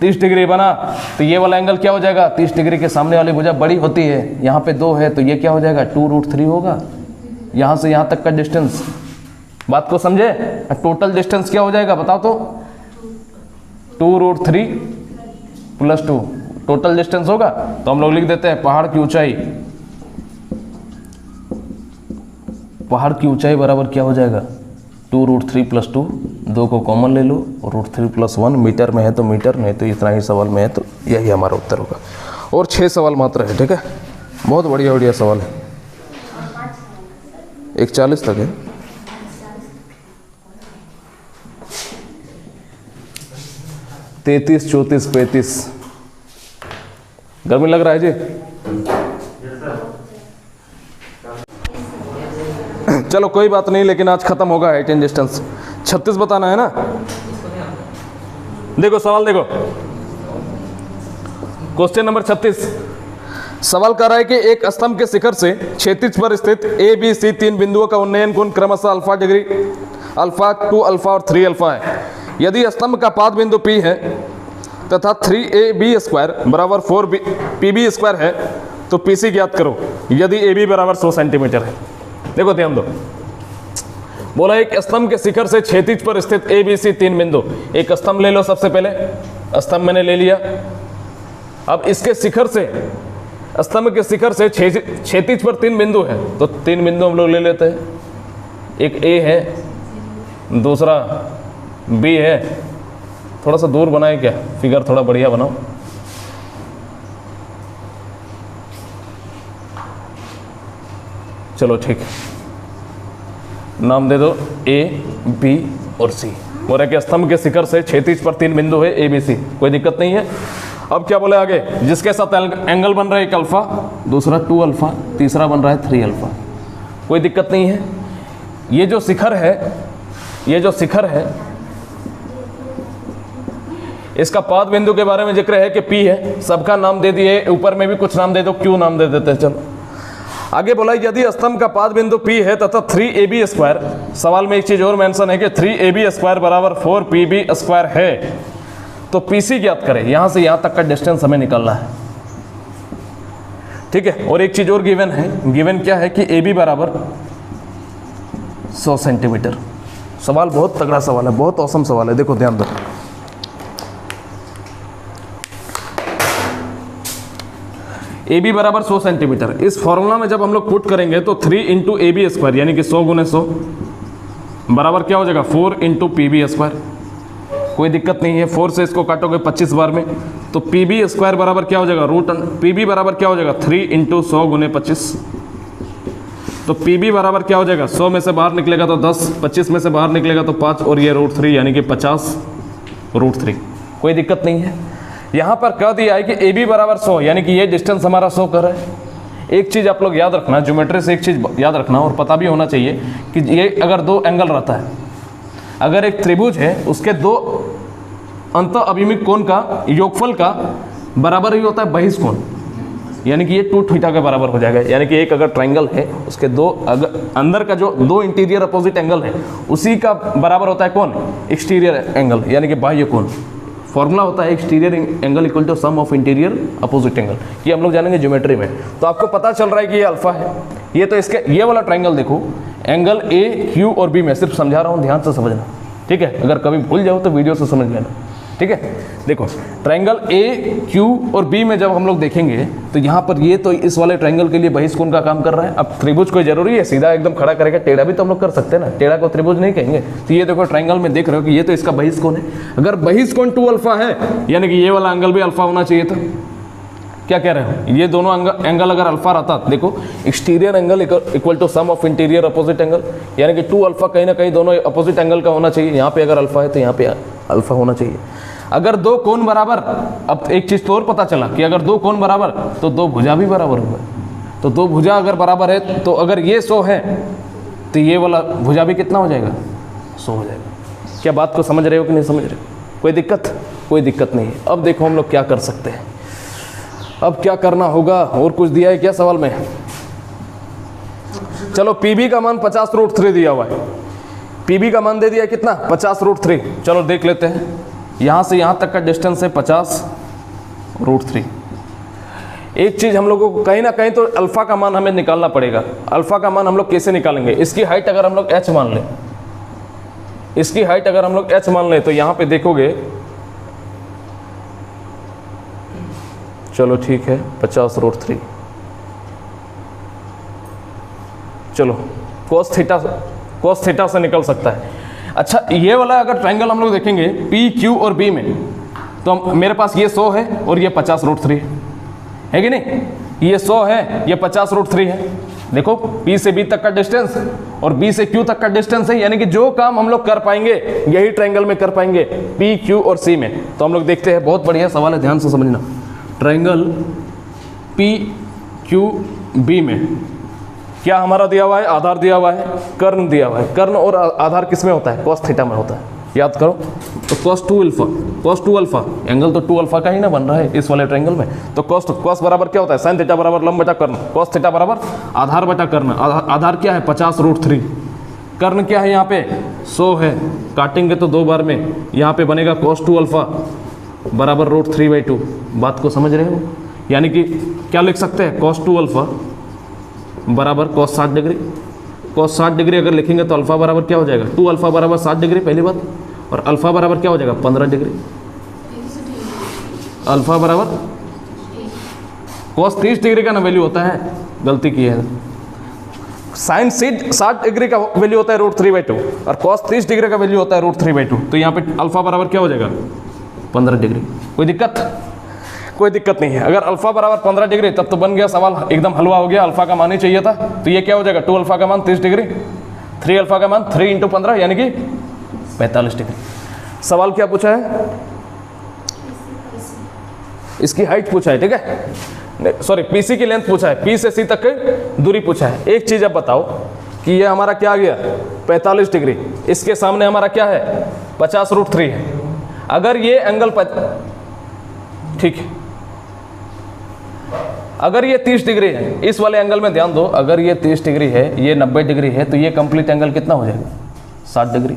30 डिग्री बना, तो ये वाला एंगल क्या हो जाएगा, 30 डिग्री के सामने वाली भुजा बड़ी होती है, यहाँ पे 2 है, तो ये क्या हो जाएगा 2√3 होगा, यहाँ से यहाँ तक का डिस्टेंस। बात को समझे, टोटल डिस्टेंस क्या हो जाएगा बताओ तो, 2√3 + 2 टोटल डिस्टेंस होगा। तो हम लोग लिख देते हैं पहाड़ की ऊंचाई, पहाड़ की ऊंचाई बराबर क्या हो जाएगा 2√3 + 2, 2 को कॉमन ले लो, और √3 + 1, मीटर में है तो मीटर, नहीं तो इतना ही सवाल में है, तो यही हमारा उत्तर होगा। और 6 सवाल मात्र है, ठीक है, बहुत बढ़िया बढ़िया सवाल है, 1:40 तक है। तैंतीस, 34, 35, गर्मी लग रहा है जी। चलो कोई बात नहीं, लेकिन आज खत्म होगा हाइट एंड डिस्टेंस। 36 बताना है ना। देखो सवाल देखो, क्वेश्चन नंबर 36 सवाल कर रहा है कि एक स्तंभ के शिखर से क्षैतिज पर स्थित ए बी सी 3 बिंदुओं का उन्नयन कोण क्रमशः अल्फा डिग्री, अल्फा, 2 अल्फा और 3 अल्फा है। यदि स्तंभ का पाद बिंदु P है तथा 3AB² बराबर 4PB² है, तो PC ज्ञात करो यदि AB बराबर 100 सेंटीमीटर है। देखो ध्यान दो, बोला एक स्तंभ के शिखर से क्षैतिज पर स्थित ABC 3 बिंदु। एक स्तंभ ले लो, सबसे पहले स्तंभ मैंने ले लिया। अब इसके शिखर से, स्तंभ के शिखर से क्षैतिज पर 3 बिंदु है, तो 3 बिंदु हम लोग ले लेते हैं। एक A है, दूसरा B है, थोड़ा सा दूर बनाए क्या, फिगर थोड़ा बढ़िया बनाओ। चलो ठीक है, नाम दे दो ए बी और सी। बोल रहा है कि स्तंभ के शिखर से क्षैतिज पर 3 बिंदु है ए बी सी, कोई दिक्कत नहीं है। अब क्या बोले आगे, जिसके साथ एंगल बन रहा है एक अल्फा, दूसरा 2 अल्फा, तीसरा बन रहा है 3 अल्फा, कोई दिक्कत नहीं है। ये जो शिखर है, ये जो शिखर है, इसका पाद बिंदु के बारे में जिक्र है कि P है, सबका नाम दे दिए, ऊपर में भी कुछ नाम दे दो, Q नाम दे देते हैं। चलो आगे बोला यदि स्तंभ का पाद बिंदु P है तथा 3AB स्क्वायर, सवाल में एक चीज और मेंशन है कि 3AB स्क्वायर बराबर 4PB स्क्वायर है, तो PC ज्ञात करें। यहां से यहां तक का डिस्टेंस हमें निकालना है, ठीक है। और एक चीज और गिवन है, गिवन क्या है कि AB बराबर 100 सेंटीमीटर। सवाल बहुत तगड़ा सवाल है, बहुत औसम सवाल है, देखो ध्यान दो। AB बराबर 100 सेंटीमीटर, इस फॉर्मूला में जब हम लोग पुट करेंगे तो 3 इंटू AB स्क्वायर यानी कि 100 गुने 100 बराबर क्या हो जाएगा 4 इंटू PB स्क्वायर, कोई दिक्कत नहीं है। 4 से इसको काटोगे 25 बार में, तो PB स्क्वायर बराबर क्या हो जाएगा रूट PB बराबर क्या हो जाएगा 3 इंटू 100 गुने 25, तो PB बराबर क्या हो जाएगा 100 में से बाहर निकलेगा तो 10, 25 में से बाहर निकलेगा तो 5 और ये √3 यानी कि 50 √3, कोई दिक्कत नहीं है। यहाँ पर कह दिया है कि AB बराबर 100 यानी कि ये डिस्टेंस हमारा 100 कर रहा है। एक चीज़ आप लोग याद रखना, ज्योमेट्री से एक चीज़ याद रखना और पता भी होना चाहिए कि ये अगर 2 एंगल रहता है, अगर एक त्रिभुज है उसके 2 अंत अभिमुख कोण का योगफल का बराबर ही होता है बहिष कोण, यानी कि ये 2 थीटा के बराबर हो जाएगा। यानी कि एक अगर ट्राइंगल है उसके 2 अंदर का जो 2 इंटीरियर अपोजिट एंगल है उसी का बराबर होता है कौन, एक्सटीरियर एंगल यानी कि बाह्य कोण। फॉर्मूला होता है exterior angle equal to sum of interior opposite angle, ये हम लोग जानेंगे ज्योमेट्री में। तो आपको पता चल रहा है कि ये अल्फा है, ये तो इसके ये वाला ट्राइंगल देखो, एंगल ए क्यू और बी, मैं सिर्फ समझा रहा हूँ, ध्यान से समझना, ठीक है। अगर कभी भूल जाओ तो वीडियो से समझ लेना, ठीक है। देखो ट्राइंगल ए क्यू और बी में जब हम लोग देखेंगे तो यहाँ पर ये तो इस वाले ट्राइंगल के लिए बहिष कोण का काम कर रहा है। अब त्रिभुज कोई जरूरी है सीधा एकदम खड़ा करेगा, टेढ़ा भी तो हम लोग कर सकते हैं ना, टेढ़ा को त्रिभुज नहीं कहेंगे। तो ये देखो ट्राइंगल में देख रहे हो कि ये तो इसका बहिष कोण है। अगर बहिष कोण 2 अल्फा है यानी कि ये वाला एंगल भी अल्फा होना चाहिए था। क्या कह रहे हो, ये दोनों एंगल अगर अल्फा रहता, देखो exterior angle equal to sum of interior opposite angle, यानी कि 2 अल्फा कहीं ना कहीं दोनों अपोजिट एंगल का होना चाहिए। यहाँ पे अगर अल्फा है तो यहाँ पे अल्फा होना चाहिए। अगर 2 कोण बराबर, अब एक चीज़ तो और पता चला कि अगर 2 कोण बराबर तो 2 भुजा भी बराबर होगा। तो 2 भुजा अगर बराबर है तो अगर ये 100 है तो ये वाला भुजा भी कितना हो जाएगा 100 हो जाएगा। क्या बात को समझ रहे हो कि नहीं समझ रहे हो, कोई दिक्कत, कोई दिक्कत नहीं है। अब देखो हम लोग क्या कर सकते हैं, अब क्या करना होगा, और कुछ दिया है क्या सवाल में। चलो PB का मान 50√3 दिया हुआ है, PB का मान दे दिया कितना 50√3। चलो देख लेते हैं, यहाँ से यहाँ तक का डिस्टेंस है 50√3। एक चीज़ हम लोगों को कहीं ना कहीं तो अल्फ़ा का मान हमें निकालना पड़ेगा। अल्फ़ा का मान हम लोग कैसे निकालेंगे, इसकी हाइट अगर हम लोग h मान लें, इसकी हाइट अगर हम लोग h मान लें तो यहाँ पे देखोगे, चलो ठीक है 50√3, चलो cos थीटा से निकल सकता है। अच्छा ये वाला अगर ट्रायंगल हम लोग देखेंगे पी क्यू और बी में, तो मेरे पास ये 100 है और ये 50√3 है कि नहीं, ये 100 है ये 50√3 है। देखो P से B तक का डिस्टेंस और B से Q तक का डिस्टेंस है, यानी कि जो काम हम लोग कर पाएंगे यही ट्रायंगल में कर पाएंगे P, Q और C में। तो हम लोग देखते हैं, बहुत बढ़िया सवाल है, ध्यान से समझना। ट्रायंगल P, Q, B में क्या हमारा दिया हुआ है, आधार दिया हुआ है, कर्ण दिया हुआ है। कर्ण और आधार किस में होता है, cos थीटा में होता है, याद करो। तो cos 2 अल्फा, एंगल तो 2 अल्फा का ही ना बन रहा है इस वाले ट्रायंगल में। तो cos बराबर क्या होता है, sin थीटा बराबर लंब बटा कर्ण, cos थीटा बराबर आधार बटा कर्ण। आधार क्या है 50√3, कर्ण क्या है यहाँ पे 100 है, काटेंगे तो 2 बार में, यहाँ पे बनेगा cos 2 अल्फा बराबर √3/2। बात को समझ रहे हो, यानी कि क्या लिख सकते हैं, cos 2 अल्फा बराबर cos 60 डिग्री। cos 60 डिग्री अगर लिखेंगे तो अल्फा बराबर क्या हो जाएगा, 2 अल्फा बराबर 60 डिग्री पहली बात, और अल्फा बराबर क्या हो जाएगा 15 डिग्री। अल्फा बराबर cos 30 डिग्री का ना वैल्यू होता है, गलती की है, साइन 60 डिग्री का वैल्यू होता है √3/2 और cos 30 डिग्री का वैल्यू होता है √3/2। तो यहाँ पे अल्फा बराबर क्या हो जाएगा 15 डिग्री। कोई दिक्कत, कोई दिक्कत नहीं है। अगर अल्फा बराबर 15 डिग्री तब तो बन गया सवाल एकदम हलवा हो गया, अल्फा का मान ही चाहिए था। तो ये क्या हो जाएगा, 2 अल्फा का मान 30 डिग्री, 3 अल्फा का मान 3 इंटू 15 यानी कि 45 डिग्री। सवाल क्या पूछा है? इसकी हाइट पूछा है, ठीक है, सॉरी पीसी की लेंथ पूछा है, पी से सी तक की दूरी पूछा है। एक चीज अब बताओ कि ये हमारा क्या आ गया 45 डिग्री, इसके सामने हमारा क्या है 50√3 है। अगर ये एंगल ठीक है, अगर ये 30 डिग्री है, इस वाले एंगल में ध्यान दो, अगर ये 30 डिग्री है, ये 90 डिग्री है, तो ये कंप्लीट एंगल कितना हो जाएगा 60 डिग्री।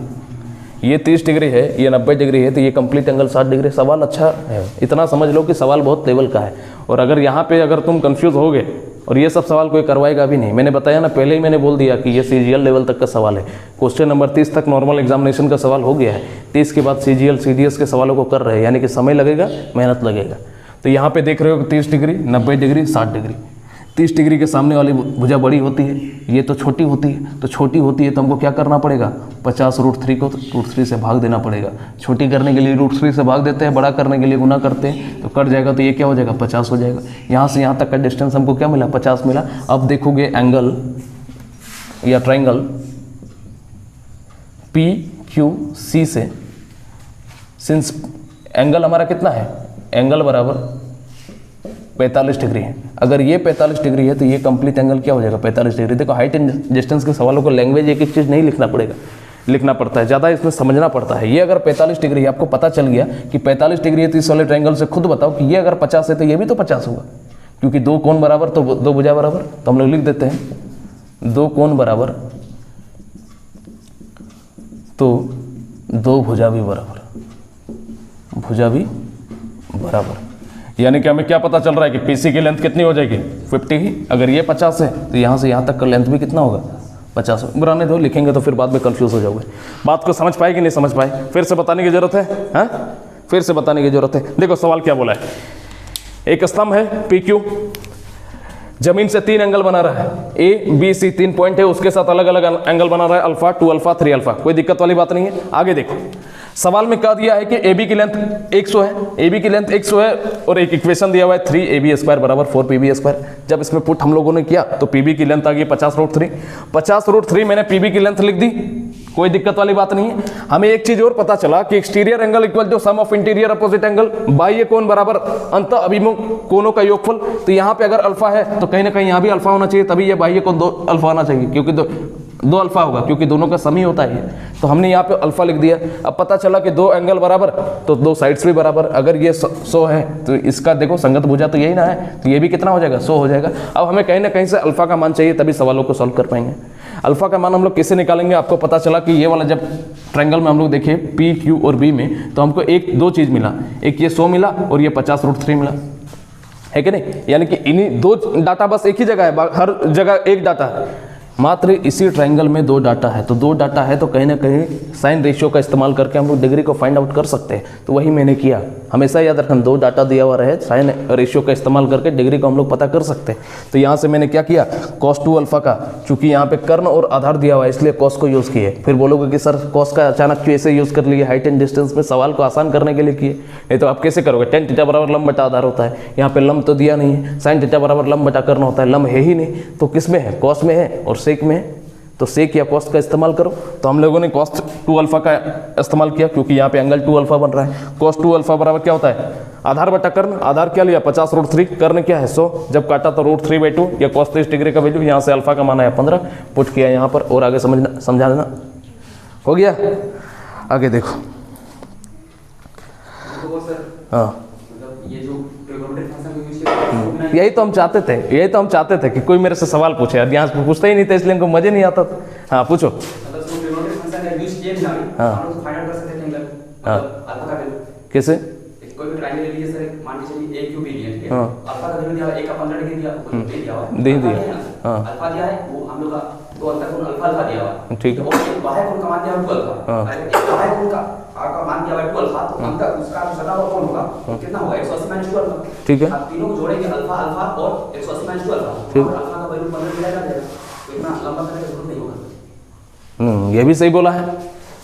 ये 30 डिग्री है, ये 90 डिग्री है, तो ये कंप्लीट एंगल 60 डिग्री। सवाल अच्छा है, इतना समझ लो कि सवाल बहुत लेवल का है। और अगर यहाँ पे अगर तुम कंफ्यूज होगे, और ये सब सवाल कोई करवाएगा भी नहीं, मैंने बताया ना, पहले ही मैंने बोल दिया कि ये CGL लेवल तक का सवाल है। क्वेश्चन नंबर 30 तक नॉर्मल एग्जामिनेशन का सवाल हो गया है, 30 के बाद CGL CDS के सवालों को कर रहे हैं, यानी कि समय लगेगा, मेहनत लगेगा। तो यहाँ पे देख रहे हो कि 30 डिग्री, 90 डिग्री, 60 डिग्री। 30 डिग्री के सामने वाली भुजा बड़ी होती है, ये तो छोटी होती है, तो छोटी होती है तो हमको क्या करना पड़ेगा 50√3 को √3 से भाग देना पड़ेगा। छोटी करने के लिए √3 से भाग देते हैं, बड़ा करने के लिए गुना करते हैं, तो कट जाएगा, तो ये क्या हो जाएगा 50 हो जाएगा। यहाँ से यहाँ तक का डिस्टेंस हमको क्या मिला 50 मिला। अब देखोगे एंगल या ट्राइंगल PQC से, सिंस एंगल हमारा कितना है, एंगल बराबर 45 डिग्री है। अगर ये 45 डिग्री है तो ये कंप्लीट एंगल क्या हो जाएगा 45 डिग्री। देखो हाइट एंड डिस्टेंस के सवालों को लैंग्वेज एक एक चीज़ नहीं लिखना पड़ेगा, लिखना पड़ता है, ज़्यादा इसमें समझना पड़ता है। ये अगर 45 डिग्री है, आपको पता चल गया कि 45 डिग्री है, तो इस वाले ट्रायंगल से खुद बताओ कि ये अगर 50 है तो ये भी तो 50 होगा, क्योंकि दो कोण बराबर तो दो भुजा बराबर। तो हम लोग लिख देते हैं 2 कोण बराबर तो 2 भुजा भी बराबर, भुजा भी बराबर। यानी कि हमें क्या पता चल रहा है कि पीसी की लेंथ कितनी हो जाएगी 50 ही। अगर ये 50 है तो यहाँ से यहाँ तक का लेंथ भी कितना होगा 50। बुराने दो, लिखेंगे तो फिर बाद में कंफ्यूज हो जाओगे। बात को समझ पाए कि नहीं समझ पाए, फिर से बताने की जरूरत है, हाँ फिर से बताने की जरूरत है। देखो सवाल क्या बोला है, एक स्तंभ है PQ, जमीन से 3 एंगल बना रहा है, ABC 3 पॉइंट है, उसके साथ अलग अलग एंगल बना रहा है, अल्फा 2 अल्फा 3 अल्फा। कोई दिक्कत वाली बात नहीं है। आगे देखो सवाल में कह दिया है कि AB की लेंथ 100 है, AB की लेंथ 100 है, और एक इक्वेशन दिया हुआ है 3AB² बराबर 4PB²। जब इसमें पुट हम लोगों ने किया तो PB की लेंथ आ गई 50√3। 50√3 मैंने PB की लेंथ लिख दी, कोई दिक्कत वाली बात नहीं है। हमें एक चीज और पता चला कि exterior angle equal to sum of interior opposite angle, बाह्य कोण बराबर अंत अभिमुख कोणों का योगफल। तो यहाँ पे अगर अल्फा है तो कहीं ना कहीं यहाँ भी अल्फा होना चाहिए, तभी ये बाह्य कोण 2 अल्फा होना चाहिए, क्योंकि दो अल्फा होगा, क्योंकि दोनों का सम ही होता है। तो हमने यहाँ पे अल्फा लिख दिया। अब पता चला कि 2 एंगल बराबर तो 2 साइड्स भी बराबर। अगर ये 100 है तो इसका देखो संगत भुजा तो यही ना है, तो ये भी कितना हो जाएगा 100 हो जाएगा। अब हमें कहीं ना कहीं से अल्फा का मान चाहिए, तभी सवालों को सॉल्व कर पाएंगे। अल्फा का मान हम लोग कैसे निकालेंगे, आपको पता चला कि ये वाला जब ट्रायंगल में हम लोग देखे P, Q और B में, तो हमको दो चीज़ मिला, एक ये 100 मिला और ये 50√3 मिला, है कि नहीं। यानी कि इन्हीं 2 डाटा बस एक ही जगह है, हर जगह एक डाटा है, मात्र इसी ट्रायंगल में 2 डाटा है। तो 2 डाटा है तो कहीं ना कहीं साइन रेशियो का इस्तेमाल करके हम लोग डिग्री को फाइंड आउट कर सकते हैं। तो वही मैंने किया। हमेशा याद रखना 2 डाटा दिया हुआ रहे, साइन रेशियो का इस्तेमाल करके डिग्री को हम लोग पता कर सकते हैं। तो यहाँ से मैंने क्या किया, cos 2 अल्फा का, चूंकि यहाँ पे कर्ण और आधार दिया हुआ है इसलिए cos को यूज़ किए। फिर बोलोगे कि सर cos का अचानक क्यों ऐसे यूज़ कर लिए, हाइट एंड डिस्टेंस में सवाल को आसान करने के लिए किए, नहीं तो आप कैसे करोगे। tan थीटा बराबर लंब बटा आधार होता है, यहाँ पे लंब तो दिया नहीं है, sin थीटा बराबर लंब बटा कर्ण होता है, लंब है ही नहीं, तो किस में है cos में है और sec में है, तो सेक या कॉस्ट का इस्तेमाल करो। तो हम लोगों ने cos 2 अल्फा का इस्तेमाल किया, क्योंकि यहाँ पे एंगल 2 अल्फा बन रहा है। cos 2 अल्फा बराबर क्या होता है, आधार बटा कर्ण, आधार क्या लिया 50√3, कर्ण क्या है 100, जब काटा तो √3/2 या cos 30 डिग्री का वैल्यू, यहाँ से अल्फा का मान आया 15, पुट किया यहाँ पर, और आगे समझा देना। हो गया, आगे देखो। हाँ यही तो हम चाहते थे, यही तो हम चाहते थे कि कोई मेरे से सवाल पूछे, अब यहाँ पूछता ही नहीं था, इसलिए हमको मजे नहीं आता था। हाँ पूछो। हाँ हाँ कैसे, कोई भी ट्रायंगल ले लीजिए सर, मान के चलिए AQB लिया, ठीक है। अल्फा का वैल्यू दिया 1 का 15 डिग्री दिया, दिया हुआ दे दिया। हां अल्फा दिया है, वो हम लोग का 2 अंतर कोण अल्फा दिया हुआ, ठीक है। और एक बाह्य कोण का मान दिया हुआ 2 अल्फा, एक बाह्य कोण का मान दिया हुआ 2 अल्फा, तो अंतर उसका सटा हुआ कोण होगा कितना होगा 180 - 2 अल्फा, ठीक है। आप तीनों को जोड़ेंगे अल्फा अल्फा और 180 - 2 अल्फा, और अल्फा का वैल्यू 15 दिया जाएगा, तो इतना लंबा करने की जरूरत नहीं होगा। ये भी सही बोला है,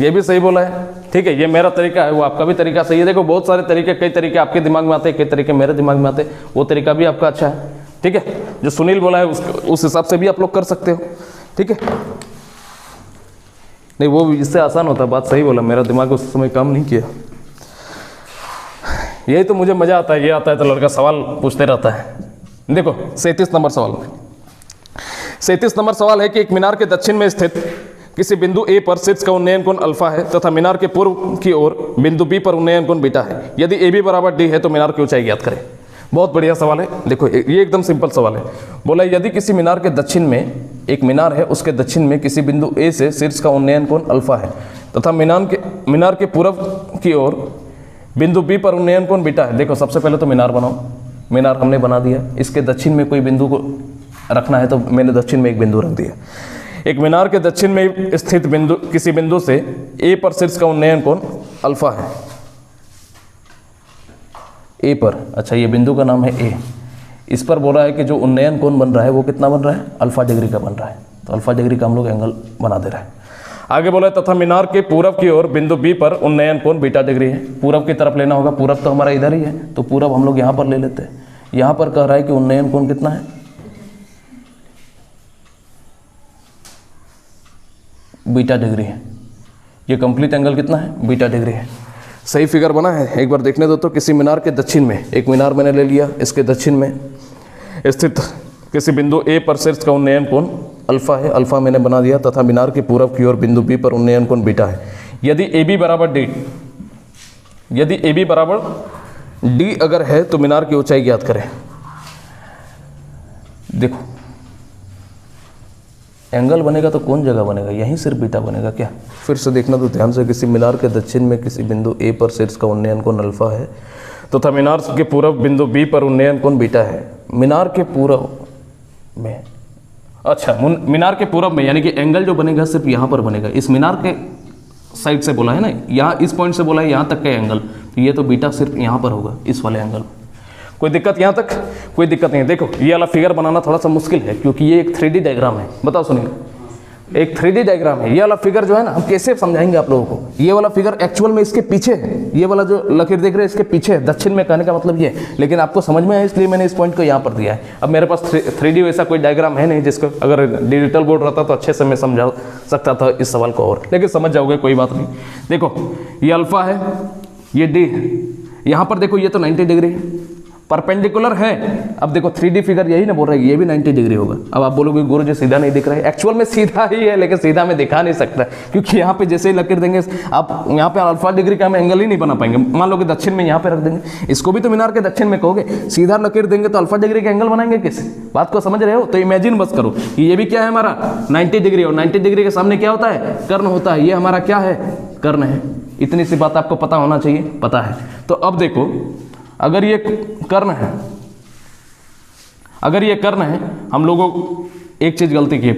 ये भी सही बोला है, ठीक है। ये मेरा तरीका है, वो आपका भी तरीका सही है। देखो बहुत सारे तरीके, कई तरीके आपके दिमाग में आते हैं, कई तरीके मेरे दिमाग में आते हैं, वो तरीका भी आपका अच्छा है, ठीक है। जो सुनील बोला है उस हिसाब से भी आप लोग कर सकते हो, ठीक है। नहीं वो इससे आसान होता, बात सही बोला, मेरा दिमाग उस समय काम नहीं किया। यही तो मुझे मज़ा आता है, ये आता है तो लड़का सवाल पूछते रहता है। देखो 37 नंबर सवाल, 37 नंबर सवाल है कि एक मीनार के दक्षिण में स्थित किसी बिंदु ए पर शीर्ष का उन्नयन कोण अल्फा है तथा मीनार के पूर्व की ओर बिंदु बी पर उन्नयन कोण बीटा है। यदि ए बी बराबर डी है तो मीनार की ऊंचाई ज्ञात करें। बहुत बढ़िया सवाल है। देखो ये एकदम सिंपल सवाल है। बोला यदि किसी मीनार के दक्षिण में, एक मीनार है उसके दक्षिण में किसी बिंदु ए से शीर्ष का उन्नयन कोण अल्फा है तथा मीनार के पूर्व की ओर बिंदु बी पर उन्नयन कोण बीटा है। देखो सबसे पहले तो मीनार बनाओ, मीनार हमने बना दिया। इसके दक्षिण में कोई बिंदु को रखना है तो मैंने दक्षिण में एक बिंदु रख दिया। एक मीनार के दक्षिण में स्थित बिंदु, किसी बिंदु से ए पर शीर्ष का उन्नयन कोण अल्फा है, ए पर। अच्छा ये बिंदु का नाम है ए। इस पर बोल रहा है कि जो उन्नयन कोण बन रहा है वो कितना बन रहा है, अल्फा डिग्री का बन रहा है। तो अल्फा डिग्री का हम लोग एंगल बना दे रहे हैं। आगे बोला तथा मीनार के पूरब की ओर बिंदु बी पर उन्नयन कोण बीटा डिग्री है। पूरब की तरफ लेना होगा, पूरब तो हमारा इधर ही है तो पूरब हम लोग यहाँ पर ले लेते हैं। यहाँ पर कह रहा है कि उन्नयन कोण कितना है, बीटा डिग्री है। ये कंप्लीट एंगल कितना है, बीटा डिग्री है। सही फिगर बना है, एक बार देखने दो तो। किसी मीनार के दक्षिण में, एक मीनार मैंने ले लिया, इसके दक्षिण में स्थित किसी बिंदु ए पर शीर्ष का उन्नयन कोण अल्फा है, अल्फा मैंने बना दिया, तथा मीनार के पूरब की ओर बिंदु बी पर उन्नयन कोण बीटा है। यदि ए बी बराबर डी, यदि ए बी बराबर डी अगर है तो मीनार की ऊंचाई ज्ञात करें। देखो एंगल बनेगा तो कौन जगह बनेगा, यहीं सिर्फ बीटा बनेगा क्या। फिर से देखना तो ध्यान से। किसी मीनार के दक्षिण में किसी बिंदु ए पर शीर्ष का उन्नयन कोण अल्फा है तथा मीनार के पूरब बिंदु बी पर उन्नयन कोण बीटा है। मीनार के पूरब में, अच्छा मीनार के पूरब में, यानी कि एंगल जो बनेगा सिर्फ यहाँ पर बनेगा। इस मीनार के साइड से बोला है ना, यहाँ इस पॉइंट से बोला है यहाँ तक का एंगल, तो ये तो बीटा सिर्फ यहाँ पर होगा, इस वाले एंगल। कोई दिक्कत यहाँ तक, कोई दिक्कत नहीं है। देखो ये वाला फिगर बनाना थोड़ा सा मुश्किल है क्योंकि ये एक 3D डायग्राम है। बताओ सुनिए, एक 3D डायग्राम है। ये वाला फिगर जो है ना, हम कैसे समझाएंगे आप लोगों को। ये वाला फिगर एक्चुअल में इसके पीछे है, ये वाला जो लकीर देख रहे हैं इसके पीछे है, दक्षिण में कहने का मतलब ये है। लेकिन आपको समझ में आया इसलिए मैंने इस पॉइंट को यहाँ पर दिया है। अब मेरे पास 3D वैसा कोई डायग्राम है नहीं जिसको अगर डिजिटल बोर्ड रहता तो अच्छे से मैं समझा सकता था इस सवाल को, और लेकिन समझ जाओगे, कोई बात नहीं। देखो ये अल्फा है, ये डी है। यहाँ पर देखो ये तो 90 डिग्री है, परपेंडिकुलर है। अब देखो 3D फिगर यही ना बोल रहा है, ये भी 90 डिग्री होगा। अब आप बोलोगे गुरु जी सीधा नहीं दिख रहा है, एक्चुअल में सीधा ही है लेकिन सीधा में दिखा नहीं सकता क्योंकि यहाँ पे जैसे ही लकीर देंगे आप, यहाँ पे अल्फा डिग्री का हम एंगल ही नहीं बना पाएंगे। मान लो कि दक्षिण में यहाँ पे रख देंगे, इसको भी तो मीनार के दक्षिण में कहोगे, सीधा लकीर देंगे तो अल्फा डिग्री का एंगल बनाएंगे कैसे। बात को समझ रहे हो। तो इमेजिन बस करो कि ये भी क्या है हमारा 90 डिग्री, और 90 डिग्री के सामने क्या होता है, कर्ण होता है। ये हमारा क्या है, कर्ण है। इतनी सी बात आपको पता होना चाहिए, पता है। तो अब देखो अगर ये कर्ण है, अगर ये कर्ण है, हम लोगों एक चीज़ गलती की,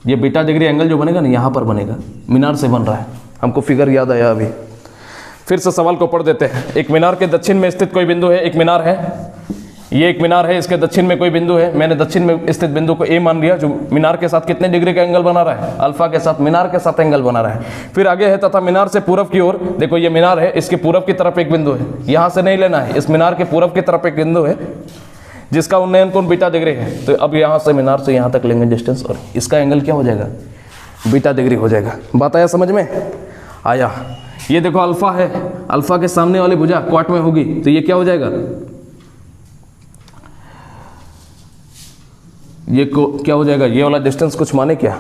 ये बीटा डिग्री एंगल जो बनेगा ना यहाँ पर बनेगा, मीनार से बन रहा है। हमको फिगर याद आया अभी। फिर से सवाल को पढ़ देते हैं। एक मीनार के दक्षिण में स्थित कोई बिंदु है, एक मीनार है, ये एक मीनार है, इसके दक्षिण में कोई बिंदु है। मैंने दक्षिण में स्थित बिंदु को ए मान लिया, जो मीनार के साथ कितने डिग्री का एंगल बना रहा है, अल्फा के साथ, मीनार के साथ एंगल बना रहा है। फिर आगे है तथा मीनार से पूरब की ओर, देखो ये मीनार है, इसके पूरब की तरफ एक बिंदु है, यहाँ से नहीं लेना है, इस मीनार के पूरब की तरफ एक बिंदु है जिसका उन्नयन कोण बीटा डिग्री है। तो अब यहाँ से मीनार से यहाँ तक लेंगे डिस्टेंस, और इसका एंगल क्या हो जाएगा, बीटा डिग्री हो जाएगा। बात आया समझ में, आया। ये देखो अल्फा है, अल्फा के सामने वाली भुजा क्वाट में होगी तो ये क्या हो जाएगा, ये को क्या हो जाएगा, ये वाला डिस्टेंस कुछ माने क्या,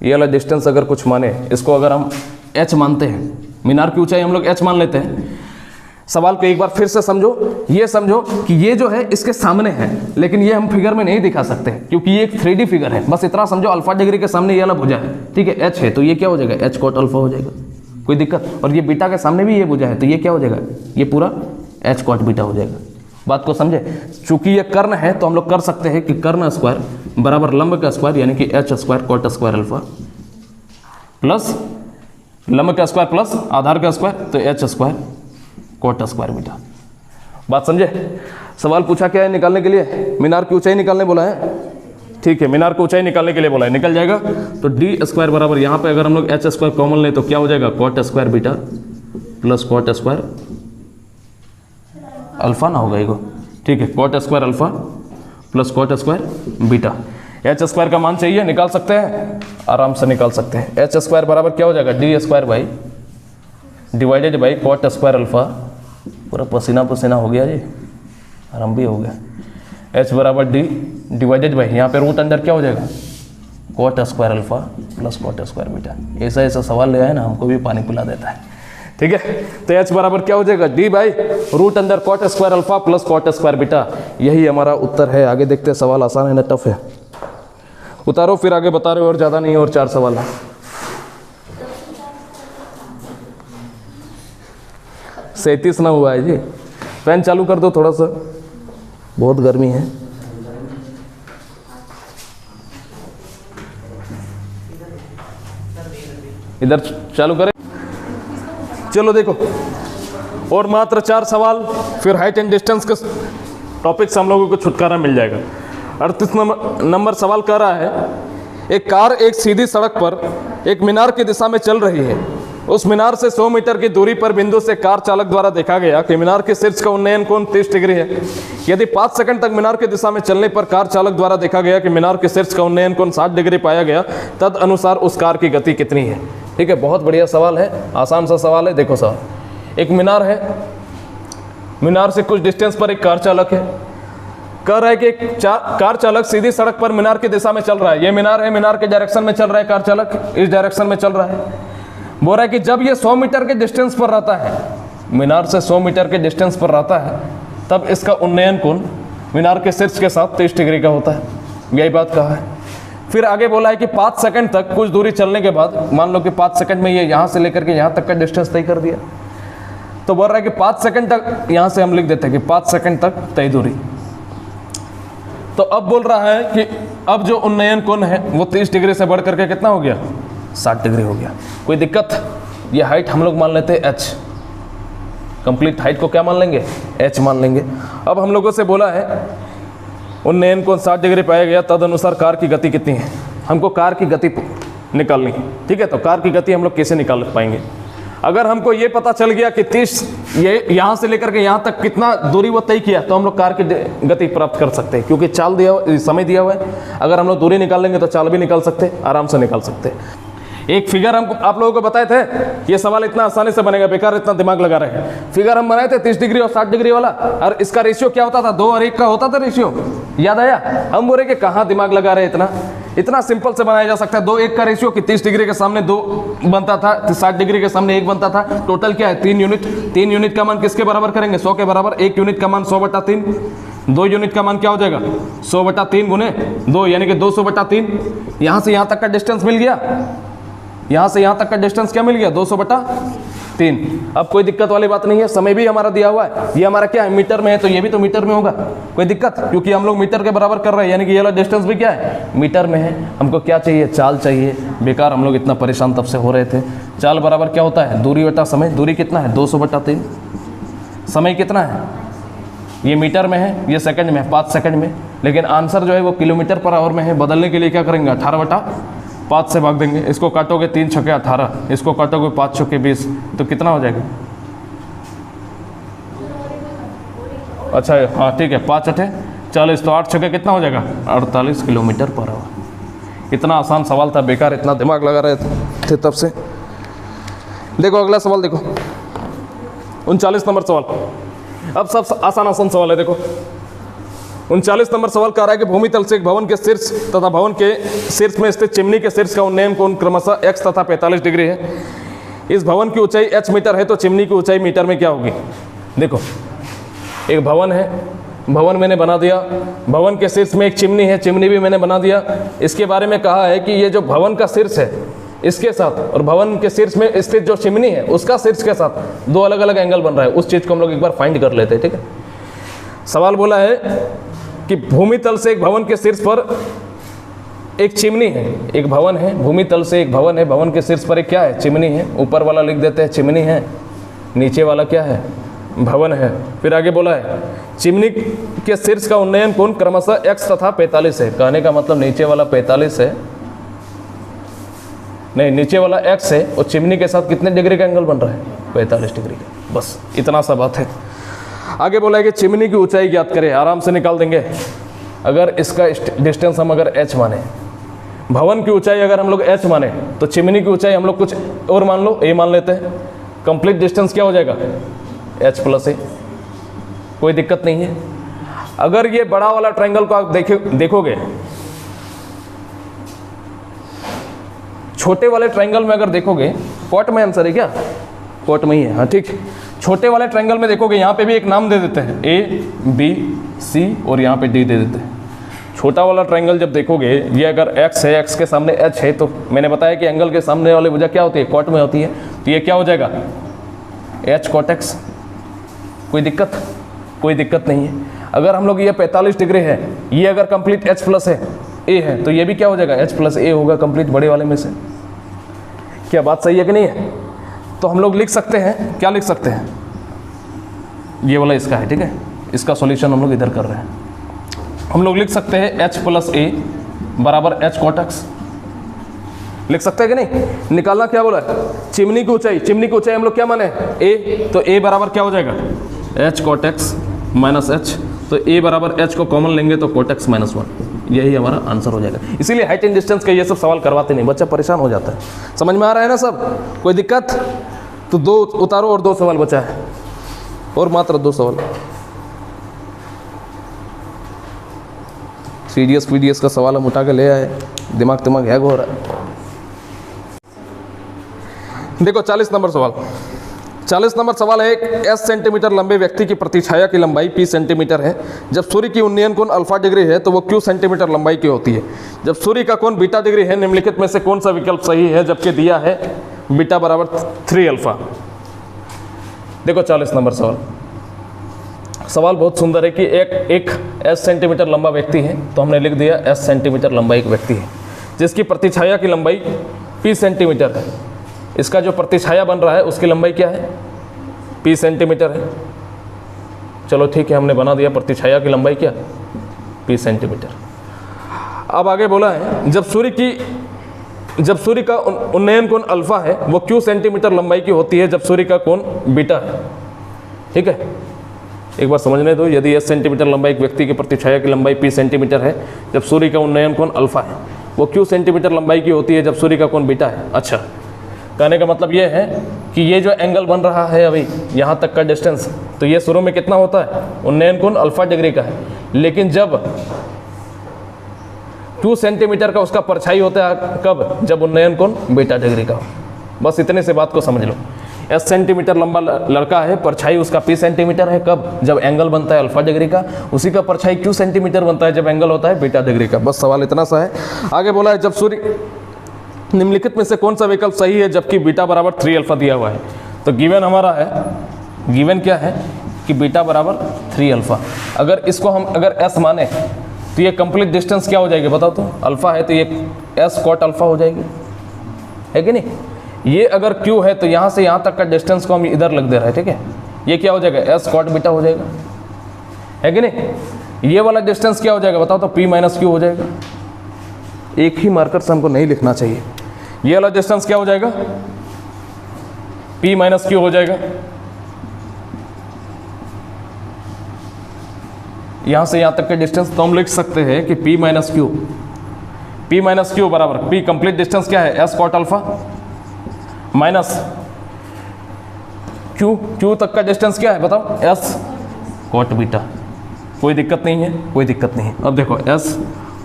ये वाला डिस्टेंस अगर कुछ माने, इसको अगर हम h मानते हैं, मीनार की ऊंचाई हम लोग h मान लेते हैं। सवाल को एक बार फिर से समझो, ये समझो कि ये जो है इसके सामने है, लेकिन ये हम फिगर में नहीं दिखा सकते क्योंकि ये एक 3D फिगर है। बस इतना समझो, अल्फा डिग्री के सामने ये वाला भुजा है, ठीक है, h है, तो ये क्या हो जाएगा, h कॉट अल्फा हो जाएगा, कोई दिक्कत। और ये बीटा के सामने भी ये भुजा है तो ये क्या हो जाएगा, ये पूरा h कॉट बीटा हो जाएगा। बात को समझे। चूंकि ये कर्ण है तो हम लोग कर सकते हैं कि कर्ण स्क्वायर बराबर लंब का स्क्वायर, यानी कि h square cot square alpha plus लंब का स्क्वायर प्लस आधार का स्क्वायर, तो h square cot square beta. बात समझे। सवाल पूछा क्या है निकालने के लिए, मीनार की ऊंचाई निकालने बोला है, ठीक है, मीनार की ऊंचाई निकालने के लिए बोला है, निकल जाएगा। तो डी स्क्वायर बराबर यहाँ पे अगर हम लोग h स्क्वायर कॉमन लें तो क्या हो जाएगा, cot square beta plus cot square alpha ना होगा, ठीक है, cot square alpha plus cot square beta. H square का मान चाहिए, निकाल सकते हैं, आराम से निकाल सकते हैं। एच स्क्वायर बराबर क्या हो जाएगा, D square by divided by cot square alpha. पूरा पसीना पसीना हो गया जी, आराम भी हो गया। एच बराबर डी डिवाइडेड बाई, यहाँ पे रूट अंडर क्या हो जाएगा, cot square alpha plus cot square beta. ऐसा ऐसा सवाल ले आए ना, हमको भी पानी पिला देता है। ठीक है, तो एच बराबर क्या हो जाएगा, D by root under cot square alpha plus cot square beta. यही हमारा उत्तर है। आगे देखते हैं, सवाल आसान है ना टफ है, उतारो फिर आगे बता रहे हो। और ज़्यादा नहीं, और 4 सवाल है। 37 ना हुआ है जी। फैन चालू कर दो थोड़ा सा, बहुत गर्मी है। इधर चालू करें, चलो देखो, और मात्र 4 सवाल, फिर हाइट एंड डिस्टेंस के टॉपिक से हम लोगों को छुटकारा मिल जाएगा। 38 नंबर सवाल कह रहा है, एक कार एक सीधी सड़क पर एक मीनार की दिशा में चल रही है। उस मीनार से 100 मीटर की दूरी पर बिंदु से कार चालक द्वारा देखा गया कि मीनार के शीर्ष का उन्नयन कोण 30 डिग्री है। यदि 5 सेकंड तक मीनार की दिशा में चलने पर कार चालक द्वारा देखा गया कि मीनार के शीर्ष का उन्नयन कोण 60 डिग्री पाया गया, तद अनुसार उस कार की गति कितनी है। ठीक है, बहुत बढ़िया सवाल है, आसान सा सवाल है। देखो सवाल, एक मीनार है, मीनार से कुछ डिस्टेंस पर एक कार चालक है। कह रहा है कि कार चालक सीधी सड़क पर मीनार की दिशा में चल रहा है। ये मीनार है, मीनार के डायरेक्शन में चल रहा है, कार चालक इस डायरेक्शन में चल रहा है। बोल रहा है कि जब ये 100 मीटर के डिस्टेंस पर रहता है, मीनार से 100 मीटर के डिस्टेंस पर रहता है, तब इसका उन्नयन कोण मीनार के शीर्ष के साथ 30 डिग्री का होता है। यही बात कहा है। फिर आगे बोला है कि 5 सेकंड तक कुछ दूरी चलने के बाद, मान लो कि 5 सेकंड में ये यहाँ से लेकर के यहाँ तक का डिस्टेंस तय कर दिया, तो बोल रहा है कि 5 सेकंड तक, यहाँ से हम लिख देते हैं कि 5 सेकंड तक तय दूरी। तो अब बोल रहा है कि अब जो उन्नयन कोण है वो 30 डिग्री से बढ़ करके कितना हो गया, 60 डिग्री हो गया। कोई दिक्कत? ये हाइट हम लोग मान लेते हैं h, कंप्लीट हाइट को क्या मान लेंगे, h मान लेंगे। अब हम लोगों से बोला है उन्नयन कोण 60 डिग्री पाया गया, तद अनुसार कार की गति कितनी है। हमको कार की गति निकालनी है। ठीक है, तो कार की गति हम लोग कैसे निकाल पाएंगे। अगर हमको ये पता चल गया कि 30 ये यहाँ से लेकर के यहाँ तक कितना दूरी वो तय किया, तो हम लोग कार की गति प्राप्त कर सकते हैं, क्योंकि चाल दिया हुआ, समय दिया हुआ है। अगर हम लोग दूरी निकाल लेंगे तो चाल भी निकाल सकते हैं, आराम से निकाल सकते हैं। एक फिगर हम आप लोगों को बताए थे, ये सवाल इतना आसानी से बनेगा, बेकार इतना दिमाग लगा रहे हैं। फिगर हम बनाए थे 30 डिग्री और 60 डिग्री वाला, और इसका रेशियो क्या होता था, 2 और 1 का होता था रेशियो, याद आया। हम बोले कि कहाँ दिमाग लगा रहे, इतना सिंपल से बनाया जा सकता है। 2-1 का रेशियो कि 30 डिग्री के सामने 2 बनता था, 60 डिग्री के सामने 1 बनता था। टोटल क्या है, 3 यूनिट। 3 यूनिट का मान किसके बराबर करेंगे, 100 के बराबर। 1 यूनिट का मान 100/3। 2 यूनिट का मान क्या हो जाएगा, 100/3 गुने 2, यानी कि 200/3। यहाँ से यहाँ तक का डिस्टेंस मिल गया, यहाँ से यहाँ तक का डिस्टेंस क्या मिल गया, 200/3। अब कोई दिक्कत वाली बात नहीं है। समय भी हमारा दिया हुआ है, ये हमारा क्या है, मीटर में है, तो ये भी तो मीटर में होगा। कोई दिक्कत, क्योंकि हम लोग मीटर के बराबर कर रहे हैं, यानी कि ये वाला डिस्टेंस भी क्या है, मीटर में है। हमको क्या चाहिए, चाल चाहिए। बेकार हम लोग इतना परेशान तब से हो रहे थे। चाल बराबर क्या होता है, दूरी बटा समय। दूरी कितना है, 200/3। समय कितना है, ये मीटर में है, ये सेकंड में है, 5 सेकंड में। लेकिन आंसर जो है वो किलोमीटर पर आवर में है। बदलने के लिए क्या करेंगे, 18/5 से भाग देंगे। इसको काटोगे 3 छक्के 18, इसको काटोगे 5 छक्के 20, तो कितना हो जाएगा। अच्छा हाँ ठीक है, 5 8 40, तो 8 छक्के कितना हो जाएगा, 48 किलोमीटर पर आवर। इतना आसान सवाल था, बेकार इतना दिमाग लगा रहे थे तब से। देखो अगला सवाल, देखो 39 नंबर सवाल। अब सब आसान आसान सवाल है। देखो 39 नंबर सवाल कह रहा है कि भूमि तल से एक भवन के शीर्ष तथा भवन के शीर्ष में स्थित चिमनी के शीर्ष का उन्नयन कोण क्रमशः x तथा 45 डिग्री है। इस भवन की ऊंचाई h मीटर है, तो चिमनी की ऊंचाई मीटर में क्या होगी। देखो एक भवन है, भवन मैंने बना दिया, भवन के शीर्ष में एक चिमनी है, चिमनी भी मैंने बना दिया। इसके बारे में कहा है कि ये जो भवन का शीर्ष है इसके साथ और भवन के शीर्ष में स्थित जो चिमनी है उसका शीर्ष के साथ 2 अलग अलग एंगल बन रहा है। उस चीज़ को हम लोग एक बार फाइंड कर लेते हैं। ठीक है, सवाल बोला है कि भूमि तल से एक भवन के शीर्ष पर एक चिमनी है, एक भवन है, भूमि तल से एक भवन है, भवन के शीर्ष पर एक क्या है, चिमनी है। ऊपर वाला लिख देते हैं चिमनी है, नीचे वाला क्या है, भवन है। फिर आगे बोला है चिमनी के शीर्ष का उन्नयन कोण क्रमशः x तथा 45 है। कहने का मतलब नीचे वाला 45 है, नहीं नीचे वाला x है और चिमनी के साथ कितने डिग्री का एंगल बन रहा है, 45 डिग्री का। बस इतना सा बात है। आगे बोला है कि चिमनी की ऊंचाई ज्ञात करें, आराम से निकाल देंगे। अगर इसका डिस्टेंस हम अगर h माने, भवन की ऊंचाई अगर हम लोग h माने, तो चिमनी की ऊंचाई हम लोग कुछ और मान लो a मान लेते हैं। कंप्लीट डिस्टेंस क्या हो जाएगा, h + a, कोई दिक्कत नहीं है। अगर ये बड़ा वाला ट्रायंगल को आप देखोगे, छोटे वाले ट्रायंगल में अगर देखोगे, कॉट में आंसर है क्या, कॉट में ही है, हाँ ठीक है। छोटे वाले ट्रायंगल में देखोगे, यहाँ पे भी एक नाम दे देते हैं, A B C और यहाँ पे D दे देते हैं। छोटा वाला ट्रायंगल जब देखोगे, ये अगर x है, x के सामने h है, तो मैंने बताया कि एंगल के सामने वाली भुजा क्या होती है, कॉट में होती है, तो ये क्या हो जाएगा, h cot x। कोई दिक्कत नहीं है। अगर हम लोग ये 45 डिग्री है, ये अगर कंप्लीट h + है, a है, तो ये भी क्या हो जाएगा, h + a होगा कंप्लीट बड़े वाले में से। क्या बात सही है कि नहीं है? तो हम लोग लिख सकते हैं, क्या लिख सकते हैं, ये वाला इसका है, ठीक है, इसका सॉल्यूशन हम लोग इधर कर रहे हैं। हम लोग लिख सकते हैं h + a बराबर h cot x, लिख सकते हैं कि नहीं? निकालना क्या बोला है, चिमनी की ऊंचाई हम लोग क्या माने, a, तो a बराबर क्या हो जाएगा, h cot x - h, तो a बराबर h को कॉमन लेंगे तो cot x - 1, यही हमारा आंसर हो जाएगा। इसीलिए हाइट एंड डिस्टेंस का ये सब सवाल करवाते नहीं, बच्चा परेशान हो जाता है। समझ में आ रहा है ना सब, कोई दिक्कत? तो 2 उतारो और 2 सवाल बचा है, और मात्र 2 सवाल। CDS का सवाल हम उठा के ले आए, दिमाग हैग हो रहा है। देखो 40 नंबर सवाल है, एक s सेंटीमीटर लंबे व्यक्ति की प्रतिछाया की लंबाई p सेंटीमीटर है। जब सूर्य की उन्नयन कोण अल्फा डिग्री है तो वो q सेंटीमीटर लंबाई की होती है। जब सूर्य का कोण बीटा डिग्री है, निम्नलिखित में से कौन सा विकल्प सही है, जबकि दिया है बीटा बराबर 3 अल्फा। देखो 40 नंबर सवाल बहुत सुंदर है कि एक s सेंटीमीटर लंबा व्यक्ति है, तो हमने लिख दिया s सेंटीमीटर लंबा एक व्यक्ति है जिसकी प्रतिछाया की लंबाई p सेंटीमीटर है। इसका जो प्रतिछाया बन रहा है उसकी लंबाई क्या है, p सेंटीमीटर है। चलो ठीक है, हमने बना दिया प्रतिछाया की लंबाई क्या, p सेंटीमीटर। अब आगे बोला है, जब सूर्य का उन्नयन कोण अल्फा है वो q सेंटीमीटर लंबाई की होती है जब सूर्य का कोण बीटा है। ठीक है, एक बार समझने दो, यदि s सेंटीमीटर लंबाई एक व्यक्ति की प्रतिछाया की लंबाई p सेंटीमीटर है, जब सूर्य का उन्नयन कोण अल्फा है, वो q सेंटीमीटर लंबाई की होती है जब सूर्य का कोण बीटा है। अच्छा, कहने का मतलब ये है कि ये जो एंगल बन रहा है अभी यहाँ तक का डिस्टेंस, तो ये शुरू में कितना होता है, उन्नयन कोण अल्फा डिग्री का है, लेकिन जब q सेंटीमीटर का उसका परछाई होता है कब, जब उन्नयन कोण बीटा डिग्री का हो। बस इतने से बात को समझ लो। s सेंटीमीटर लंबा लड़का है, परछाई उसका p सेंटीमीटर है कब, जब एंगल बनता है अल्फा डिग्री का, उसी का परछाई q सेंटीमीटर बनता है जब एंगल होता है बीटा डिग्री का। बस सवाल इतना सा है। आगे बोला है, जब सूर्य निम्नलिखित में से कौन सा विकल्प सही है जबकि बीटा बराबर 3 अल्फा दिया हुआ है। तो गिवन हमारा है, गिवन क्या है कि बीटा बराबर 3 अल्फा। अगर इसको हम अगर s माने तो ये कंप्लीट डिस्टेंस क्या हो जाएगी बताओ तो, अल्फा है तो ये s कॉट अल्फा हो जाएगी, है कि नहीं। ये अगर q है तो यहाँ से यहाँ तक का डिस्टेंस को हम इधर लग दे रहे हैं, ठीक है, ये क्या हो जाएगा, s कॉट बीटा हो जाएगा, है कि नहीं। ये वाला डिस्टेंस क्या हो जाएगा बताओ तो, p माइनस q हो जाएगा। एक ही मार्कर से हमको नहीं लिखना चाहिए। ये वाला डिस्टेंस क्या हो जाएगा, p माइनस q हो जाएगा। यहाँ से यहाँ तक के डिस्टेंस तो हम लिख सकते हैं कि p माइनस q बराबर p कंप्लीट डिस्टेंस क्या है, s cot alpha minus q तक का डिस्टेंस क्या है बताओ, s कॉट बीटा। कोई दिक्कत नहीं है। अब देखो s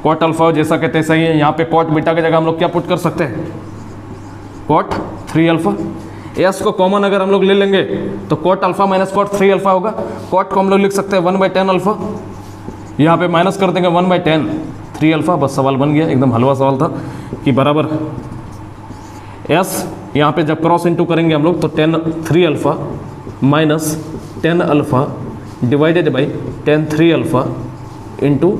कॉट अल्फा जैसा कहते हैं सही है, यहाँ पे कॉट बीटा की जगह हम लोग क्या पुट कर सकते हैं, कॉट 3 अल्फा। s को कॉमन अगर हम लोग ले लेंगे तो cot alpha minus cot 3 alpha होगा। कॉट को हम लोग लिख सकते हैं 1/10 अल्फा, यहाँ पे माइनस कर देंगे 1/10 3 अल्फा। बस सवाल बन गया, एकदम हलवा सवाल था कि बराबर s, यहाँ पे जब क्रॉस इंटू करेंगे हम लोग तो 3 alpha minus 10 alpha divided by 3 alpha into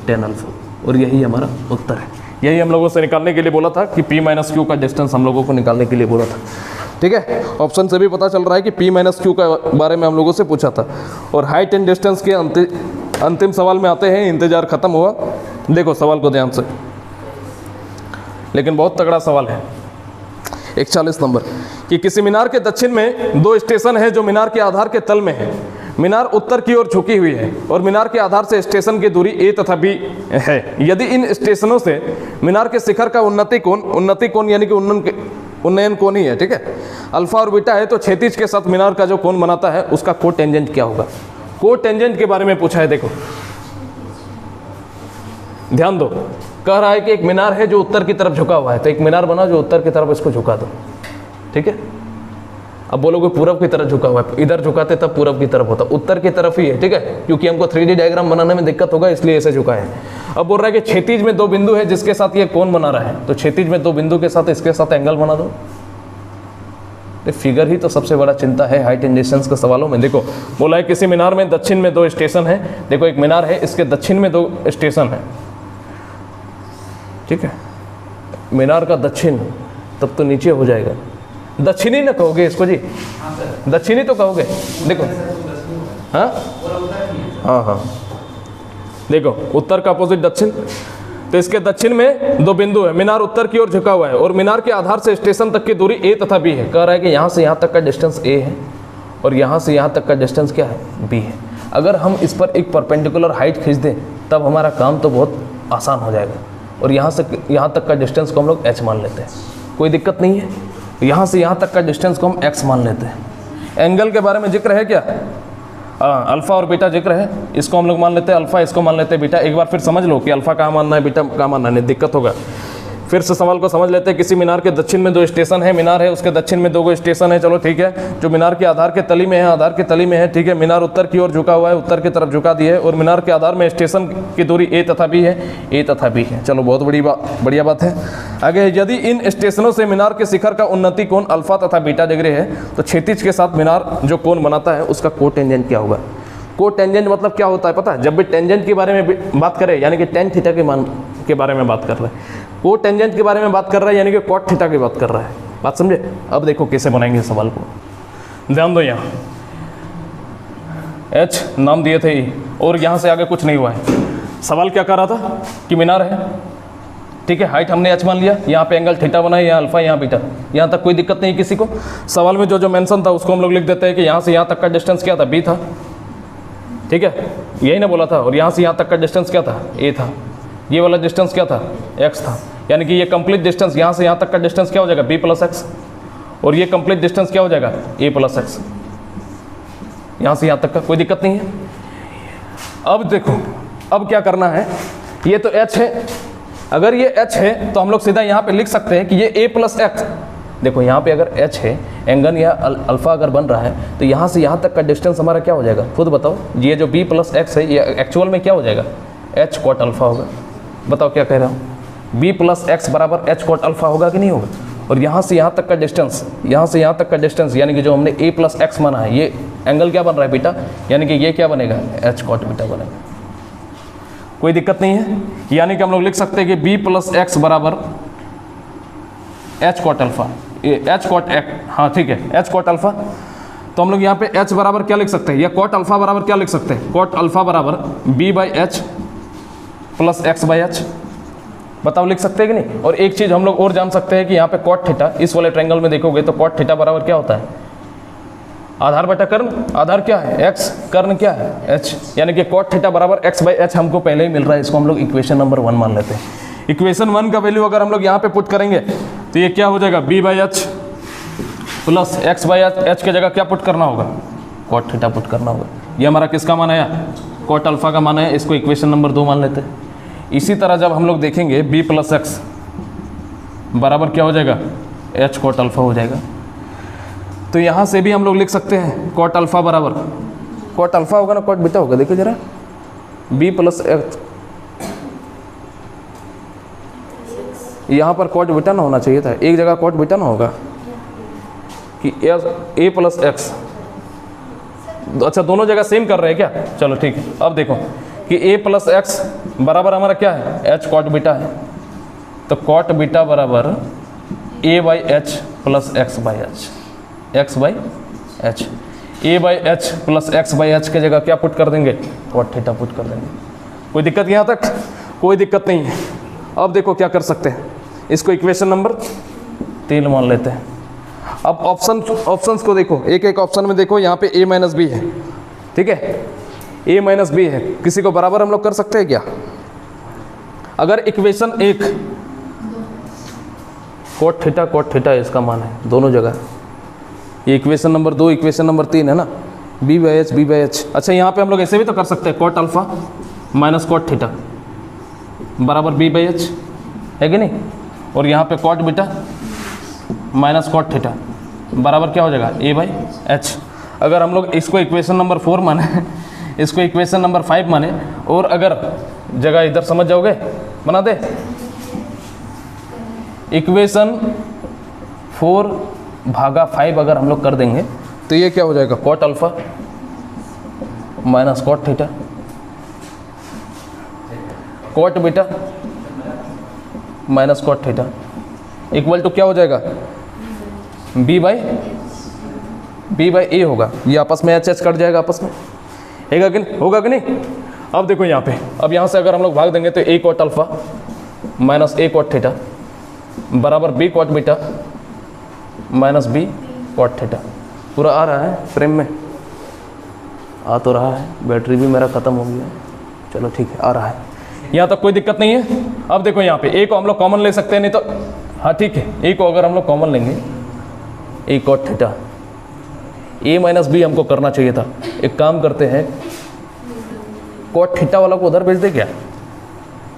10 alpha, और यही हमारा उत्तर है। यही हम लोगों से निकालने के लिए बोला था कि p माइनस q का डिस्टेंस हम लोगों को निकालने के लिए बोला था। ठीक है, ऑप्शन से भी पता चल रहा है कि p माइनस q का बारे में हम लोगों से पूछा था। और हाइट एंड डिस्टेंस के अंतिम सवाल में आते हैं, इंतजार खत्म हुआ। देखो सवाल को ध्यान से, लेकिन बहुत तगड़ा सवाल है। 41 नंबर कि किसी मीनार के दक्षिण में 2 स्टेशन है जो मीनार के आधार के तल में है। मीनार उत्तर की ओर झुकी हुई है और मीनार के आधार से स्टेशन की दूरी ए तथा बी है। यदि इन स्टेशनों से मीनार के शिखर का उन्नति कोण यानी कि उन्नयन कोण ही है, ठीक है, अल्फा और बीटा है, तो क्षैतिज के साथ मीनार का जो कोण बनाता है उसका कोटेंजेंट क्या होगा। कोटेंजेंट के बारे में पूछा है, देखो ध्यान दो। कह रहा है कि एक मीनार है जो उत्तर की तरफ झुका हुआ है, तो एक मीनार बना जो उत्तर की तरफ इसको झुका दो, ठीक है। अब बोलोगे पूरब की तरफ झुका हुआ है, इधर झुकाते तब पूरब की तरफ होता, उत्तर की तरफ ही है, ठीक है, क्योंकि हमको 3D डायग्राम बनाने में दिक्कत होगा इसलिए ऐसे झुका है। अब बोल रहा है कि क्षैतिज में दो बिंदु है जिसके साथ ये कोण बना रहा है, तो क्षैतिज में दो बिंदु के साथ इसके साथ एंगल बना दो। फिगर ही तो सबसे बड़ा चिंता है हाइट एंड डिस्टेंस के सवालों में। देखो बोला है किसी मीनार में दक्षिण में दो स्टेशन है, देखो एक मीनार है, इसके दक्षिण में दो स्टेशन है, ठीक है, मीनार का दक्षिण, तब तो नीचे हो जाएगा, दक्षिणी ना कहोगे इसको जी, दक्षिणी तो कहोगे, देखो हाँ हाँ हाँ, देखो उत्तर का अपोजिट दक्षिण, तो इसके दक्षिण में दो बिंदु है, मीनार उत्तर की ओर झुका हुआ है और मीनार के आधार से स्टेशन तक की दूरी ए तथा बी है। कह रहा है कि यहाँ से यहाँ तक का डिस्टेंस ए है और यहाँ से यहाँ तक का डिस्टेंस क्या है, बी है। अगर हम इस पर एक परपेंडिकुलर हाइट खींच दें तब हमारा काम तो बहुत आसान हो जाएगा, और यहाँ से यहाँ तक का डिस्टेंस को हम लोग h मान लेते हैं, कोई दिक्कत नहीं है। यहाँ से यहाँ तक का डिस्टेंस को हम x मान लेते हैं। एंगल के बारे में जिक्र है क्या, अल्फा और बीटा जिक्र है, इसको हम लोग मान लेते हैं अल्फा, इसको मान लेते हैं बीटा। एक बार फिर समझ लो कि अल्फा कहाँ मानना है, बीटा कहाँ मानना है, नहीं दिक्कत होगा। फिर से सवाल को समझ लेते हैं। किसी मीनार के दक्षिण में दो स्टेशन है, मीनार है उसके दक्षिण में दो स्टेशन है, चलो ठीक है, जो मीनार के आधार के तली में है, आधार के तली में है, ठीक है, मीनार उत्तर की ओर झुका हुआ है, उत्तर की तरफ झुका दिए, और मीनार के आधार में स्टेशन की दूरी ए तथा बी है, ए तथा बी है। चलो बहुत बढ़िया बात है। आगे, यदि इन स्टेशनों से मीनार के शिखर का उन्नति कोण अल्फा तथा बीटा डिग्री है, तो क्षैतिज के साथ मीनार जो कोण बनाता है उसका कोटेंजेंट क्या होगा। कोटेंजेंट मतलब क्या होता है पता है, जब भी टेंजेंट के बारे में बात करें यानी कि टेन थीटा के मान के बारे में बात कर रहा है, कोटेंजेंट के बारे में बात कर रहा है यानी कि कॉट थीटा की बात कर रहा है। बात समझे। अब देखो कैसे बनाएंगे सवाल को, ध्यान दो। यहाँ H नाम दिए थे और यहाँ से आगे कुछ नहीं हुआ है। सवाल क्या कर रहा था कि मीनार है, ठीक है, हाइट हमने h मान लिया, यहाँ पे एंगल थीटा बनाया, यहाँ अल्फा यहाँ बीटा, यहाँ तक कोई दिक्कत नहीं किसी को। सवाल में जो जो मेंशन था उसको हम लोग लिख देते हैं कि यहाँ से यहाँ तक का डिस्टेंस क्या था, b था, ठीक है, यही ना बोला था, और यहाँ से यहाँ तक का डिस्टेंस क्या था, a था, ये वाला डिस्टेंस क्या था, x था, यानी कि ये कंप्लीट डिस्टेंस यहाँ से यहाँ तक का डिस्टेंस क्या हो जाएगा, b प्लस एक्स, और ये कंप्लीट डिस्टेंस क्या हो जाएगा, a प्लस एक्स, यहाँ से यहाँ तक का कोई दिक्कत नहीं है। अब देखो अब क्या करना है, ये तो h है, अगर ये h है तो हम लोग सीधा यहाँ पे लिख सकते हैं कि ये a प्लस एक्स। देखो यहाँ पे अगर h है, एंगल या अल्फा अगर बन रहा है, तो यहाँ से यहाँ तक का डिस्टेंस हमारा क्या हो जाएगा, खुद बताओ। ये जो b प्लस एक्स है ये एक्चुअल में क्या हो जाएगा, h कॉट अल्फा होगा। बताओ क्या कह रहा हूँ, b प्लस एक्स बराबर h कॉट अल्फा होगा कि नहीं होगा। और यहाँ से यहाँ तक का डिस्टेंस, यहाँ से यहाँ तक का डिस्टेंस यानी कि जो हमने a प्लस एक्स माना है, ये एंगल क्या बन रहा है, बीटा, यानी कि ये क्या बनेगा, h कॉट बीटा बनेगा। कोई दिक्कत नहीं है, यानी कि हम लोग लिख सकते हैं कि b प्लस एक्स बराबर h cot alpha, h cot X, हाँ ठीक है, h कॉट अल्फा। तो हम लोग यहाँ पे h बराबर क्या लिख सकते हैं, या कॉट अल्फा बराबर क्या लिख सकते हैं, कॉट अल्फा बराबर b by H plus X by H. बताओ लिख सकते हैं कि नहीं। और एक चीज़ हम लोग और जान सकते हैं कि यहाँ पे कॉट थीटा, इस वाले ट्रायंगल में देखोगे तो कॉट थीटा बराबर क्या होता है, आधार बटा कर्ण, आधार क्या है x, कर्ण क्या है h, यानी कि कॉट थीटा बराबर x बाई एच हमको पहले ही मिल रहा है। इसको हम लोग इक्वेशन नंबर 1 मान लेते हैं। इक्वेशन 1 का वैल्यू अगर हम लोग यहाँ पे पुट करेंगे तो ये क्या हो जाएगा, b by H plus X by H की जगह क्या पुट करना होगा, कॉट थीटा पुट करना होगा। ये हमारा किसका मान आया, कॉट अल्फा का मान है, इसको इक्वेशन नंबर 2 मान लेते हैं। इसी तरह जब हम लोग देखेंगे b प्लस एक्स बराबर क्या हो जाएगा, h कॉट अल्फा हो जाएगा। तो यहाँ से भी हम लोग लिख सकते हैं कॉट अल्फा बराबर, कॉट अल्फा होगा ना कॉट बीटा होगा, देखिए जरा, b प्लस एक्स, यहाँ पर कॉट बीटा ना होना चाहिए था, एक जगह कॉट बीटा ना होगा कि a प्लस एक्स। अच्छा दोनों जगह सेम कर रहे हैं क्या, चलो ठीक है। अब देखो कि a प्लस एक्स बराबर हमारा क्या है, h कॉट बीटा है, तो कॉट बीटा बराबर a by H plus X by H, X by H, a by H plus X by H की जगह क्या पुट कर देंगे, कॉट थीटा पुट कर देंगे। कोई दिक्कत यहाँ तक, कोई दिक्कत नहीं है। अब देखो क्या कर सकते हैं, इसको इक्वेशन नंबर 3 मान लेते हैं। अब ऑप्शंस को देखो, एक एक ऑप्शन में देखो, यहाँ पे a माइनस बी है, ठीक है, a माइनस बी है, किसी को बराबर हम लोग कर सकते हैं क्या? अगर इक्वेशन 1 कोट थीटा इसका मान है दोनों जगह, ये इक्वेशन नंबर 2 इक्वेशन नंबर 3 है ना, बी बाई एच। अच्छा यहाँ पे हम लोग ऐसे भी तो कर सकते हैं, cot alpha minus cot theta बराबर बी बाई एच, है कि नहीं? और यहाँ पे cot beta minus cot theta बराबर क्या हो जाएगा ए बाई एच। अगर हम लोग इसको इक्वेशन नंबर 4 माने, इसको इक्वेशन नंबर 5 माने, और अगर जगह इधर समझ जाओगे, बना दे इक्वेशन 4 भागा 5 अगर हम लोग कर देंगे तो ये क्या हो जाएगा, cot alpha minus cot theta cot beta minus cot theta equal to क्या हो जाएगा, बी बाई ए होगा। ये आपस में एच कट जाएगा आपस में, होगा कि नहीं? अब देखो यहाँ पे, अब यहाँ से अगर हम लोग भाग देंगे तो A cot alpha minus A cot theta बराबर B cot beta minus B cot theta. पूरा आ रहा है फ्रेम में, आ तो रहा है, बैटरी भी मेरा ख़त्म हो गया, चलो ठीक है, आ रहा है, यहाँ तक कोई दिक्कत नहीं है। अब देखो यहाँ पे ए को हम लोग कॉमन ले सकते हैं, नहीं तो हाँ ठीक है, ए को अगर हम लोग कॉमन लेंगे, ए कॉट थीटा, ए माइनस बी हमको करना चाहिए था। एक काम करते हैं, कॉट थीटा वाला को उधर भेज दे क्या,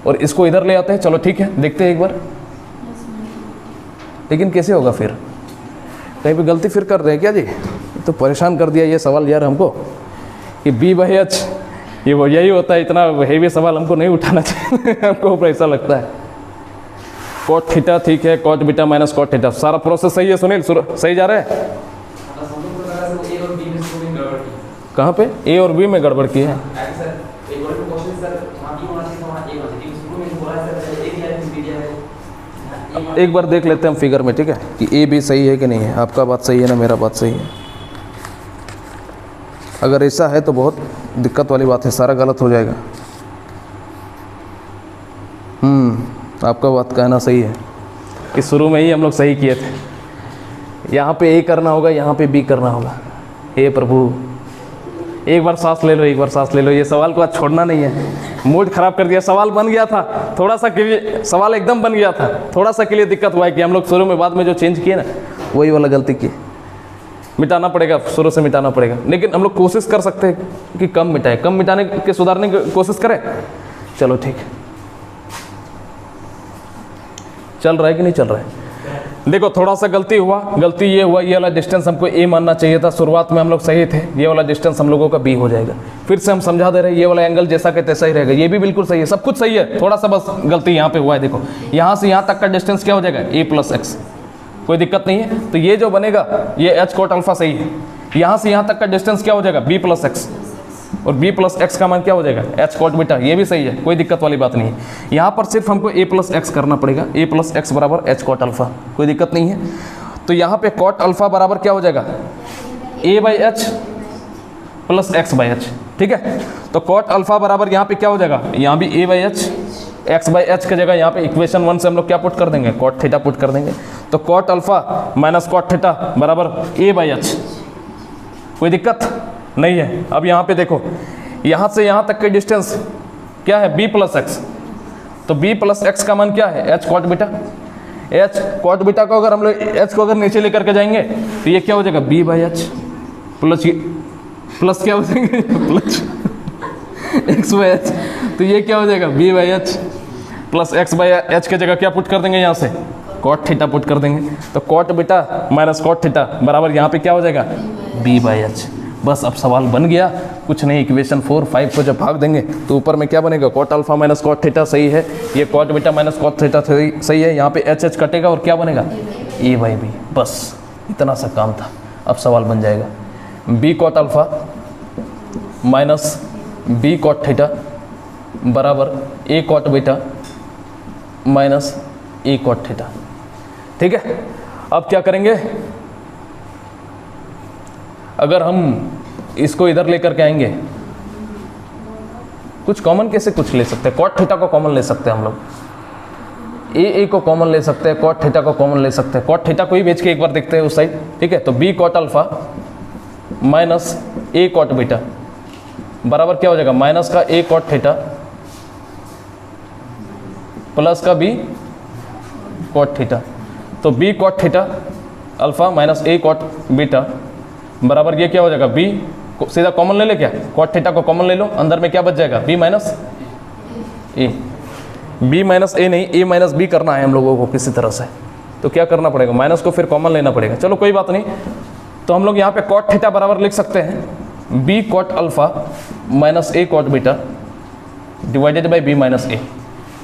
और इसको इधर ले आते हैं। चलो ठीक है, देखते हैं एक बार, लेकिन कैसे होगा फिर, कहीं पे गलती फिर कर रहे हैं क्या जी? तो परेशान कर दिया ये सवाल यार हमको कि बी बाई एच, ये वो यही होता है, इतना हेवी सवाल हमको नहीं उठाना चाहिए हमको ऐसा लगता है। कॉट थीटा ठीक है, cot beta minus cot theta, सारा प्रोसेस सही है सुनील, सही जा रहा है? कहाँ पे ए और बी में गड़बड़ की है? एक बार देख लेते हैं हम फिगर में, ठीक है, कि ए बी सही है कि नहीं है। आपका बात सही है ना, मेरा बात सही है? अगर ऐसा है तो बहुत दिक्कत वाली बात है, सारा गलत हो जाएगा। आपका बात कहना सही है कि शुरू में ही हम लोग सही किए थे। यहाँ पे ए करना होगा, यहाँ पे बी करना होगा। हे प्रभु, एक बार सांस ले लो, एक बार सांस ले लो, ये सवाल को आज छोड़ना नहीं है। मूड खराब कर दिया, सवाल बन गया था थोड़ा सा के लिए, सवाल एकदम बन गया था, थोड़ा सा के लिए दिक्कत हुआ है कि हम लोग शुरू में बाद में जो चेंज किए ना, वही वाला गलती की, मिटाना पड़ेगा, शुरू से मिटाना पड़ेगा। लेकिन हम लोग कोशिश कर सकते हैं कि कम मिटाए, कम मिटाने के सुधारने की कोशिश करें। चलो ठीक है, चल रहा है कि नहीं चल रहा है? देखो थोड़ा सा गलती हुआ, गलती ये हुआ, ये वाला डिस्टेंस हमको ए मानना चाहिए था, शुरुआत में हम लोग सही थे, ये वाला डिस्टेंस हम लोगों का बी हो जाएगा। फिर से हम समझा दे रहे हैं, ये वाला एंगल जैसा कि तैसा ही रहेगा, ये भी बिल्कुल सही है, सब कुछ सही है, थोड़ा सा बस गलती यहाँ पे हुआ है। देखो यहाँ से यहाँ तक का डिस्टेंस क्या हो जाएगा, ए प्लस एक्स, कोई दिक्कत नहीं है। तो ये जो बनेगा ये एच कॉट अल्फा सही है। यहाँ से यहाँ तक का डिस्टेंस क्या हो जाएगा, बी प्लस एक्स, और बी प्लस एक्स का मान क्या हो जाएगा, एच कॉट बीटा, ये भी सही है, कोई दिक्कत वाली बात नहीं है। यहाँ पर सिर्फ हमको ए प्लस एक्स करना पड़ेगा, ए प्लस एक्स बराबर एच कॉट अल्फा, कोई दिक्कत नहीं है। तो यहाँ पे कॉट अल्फा बराबर क्या हो जाएगा, A by H plus X by H, ठीक है। तो कॉट अल्फा बराबर यहाँ पे क्या हो जाएगा, यहाँ भी A by H, X by H की जगह यहाँ पे इक्वेशन 1 से हम लोग क्या पुट कर देंगे, कॉट थीटा पुट कर देंगे। तो cot alpha minus cot theta बराबर ए बाई एच, कोई दिक्कत नहीं है। अब यहाँ पे देखो, यहाँ से यहाँ तक की डिस्टेंस क्या है, बी प्लस एक्स, तो बी प्लस एक्स का मान क्या है, H cot beta. H cot beta को अगर हम लोग एच को अगर नीचे लेकर के जाएंगे तो ये क्या हो जाएगा, बी बाई एच प्लस क्या हो जाएंगे प्लस एक्स बाई एच, तो ये क्या हो जाएगा, B by H plus X by H की जगह क्या पुट कर देंगे, यहाँ से कॉट थीटा पुट कर देंगे। तो cot beta minus cot theta बराबर यहाँ पे क्या हो जाएगा, बी बाई एच। बस अब सवाल बन गया, कुछ नहीं, इक्वेशन 4, 5 को जब भाग देंगे तो ऊपर में क्या बनेगा, cot alpha minus cot theta सही है, ये cot beta minus cot theta सही है, यहाँ पे एच एच कटेगा और क्या बनेगा, ए बाई बी। बस इतना सा काम था, अब सवाल बन जाएगा, B cot alpha minus B cot theta बराबर A cot beta minus A cot theta, ठीक है। अब क्या करेंगे, अगर हम इसको इधर लेकर के आएंगे, कुछ कॉमन कैसे कुछ ले सकते हैं, कॉट थीटा को कॉमन ले सकते हैं हम लोग, ए को कॉमन ले सकते हैं, कॉट थीटा को कॉमन ले सकते हैं, कॉट थीटा को ही बेच के एक बार देखते हैं उस साइड, ठीक है। तो B cot alpha minus A cot beta बराबर क्या हो जाएगा, माइनस का a कॉट थीटा प्लस का b कॉट थीटा। तो b cot theta alpha minus a cot beta बराबर ये क्या हो जाएगा, b को सीधा कॉमन ले ले, क्या कॉट थीटा को कॉमन ले लो, अंदर में क्या बच जाएगा, b minus a। b minus a नहीं, a माइनस b करना है हम लोगों को किसी तरह से, तो क्या करना पड़ेगा, माइनस को फिर कॉमन लेना पड़ेगा। चलो कोई बात नहीं, तो हम लोग यहाँ पे कॉट थीटा बराबर लिख सकते हैं b cot alpha minus a cot beta divided by b minus a।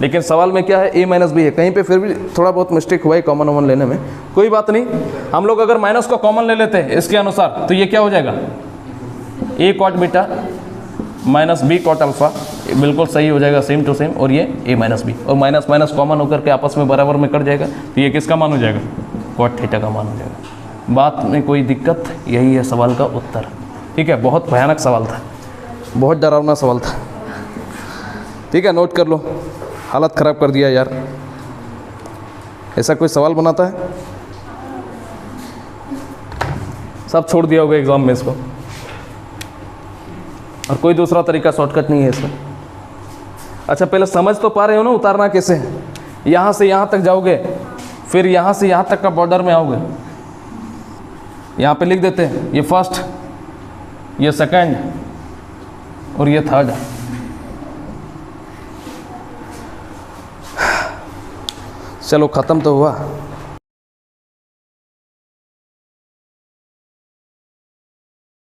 लेकिन सवाल में क्या है, a माइनस बी है, कहीं पे फिर भी थोड़ा बहुत मिस्टेक हुआ है कॉमन वॉमन लेने में, कोई बात नहीं। हम लोग अगर माइनस को कॉमन ले लेते हैं इसके अनुसार, तो ये क्या हो जाएगा, a cot beta minus b cot alpha, बिल्कुल सही हो जाएगा, सेम टू सेम, और ये a माइनस बी, और माइनस माइनस कॉमन होकर के आपस में बराबर में कट जाएगा, तो ये किसका मान हो जाएगा, कॉट थीटा का मान हो जाएगा। बात में कोई दिक्कत, यही है सवाल का उत्तर। ठीक है, बहुत भयानक सवाल था, बहुत डरावना सवाल था। ठीक है, नोट कर लो, हालत ख़राब कर दिया यार। ऐसा कोई सवाल बनाता है, सब छोड़ दिया होगा एग्ज़ाम में इसको, और कोई दूसरा तरीका शॉर्टकट नहीं है इसका। अच्छा पहले समझ तो पा रहे हो ना उतारना कैसे है, यहाँ से यहाँ तक जाओगे, फिर यहाँ से यहाँ तक का बॉर्डर में आओगे, यहाँ पे लिख देते हैं ये फर्स्ट, ये सेकंड और ये थर्ड। चलो ख़त्म तो हुआ।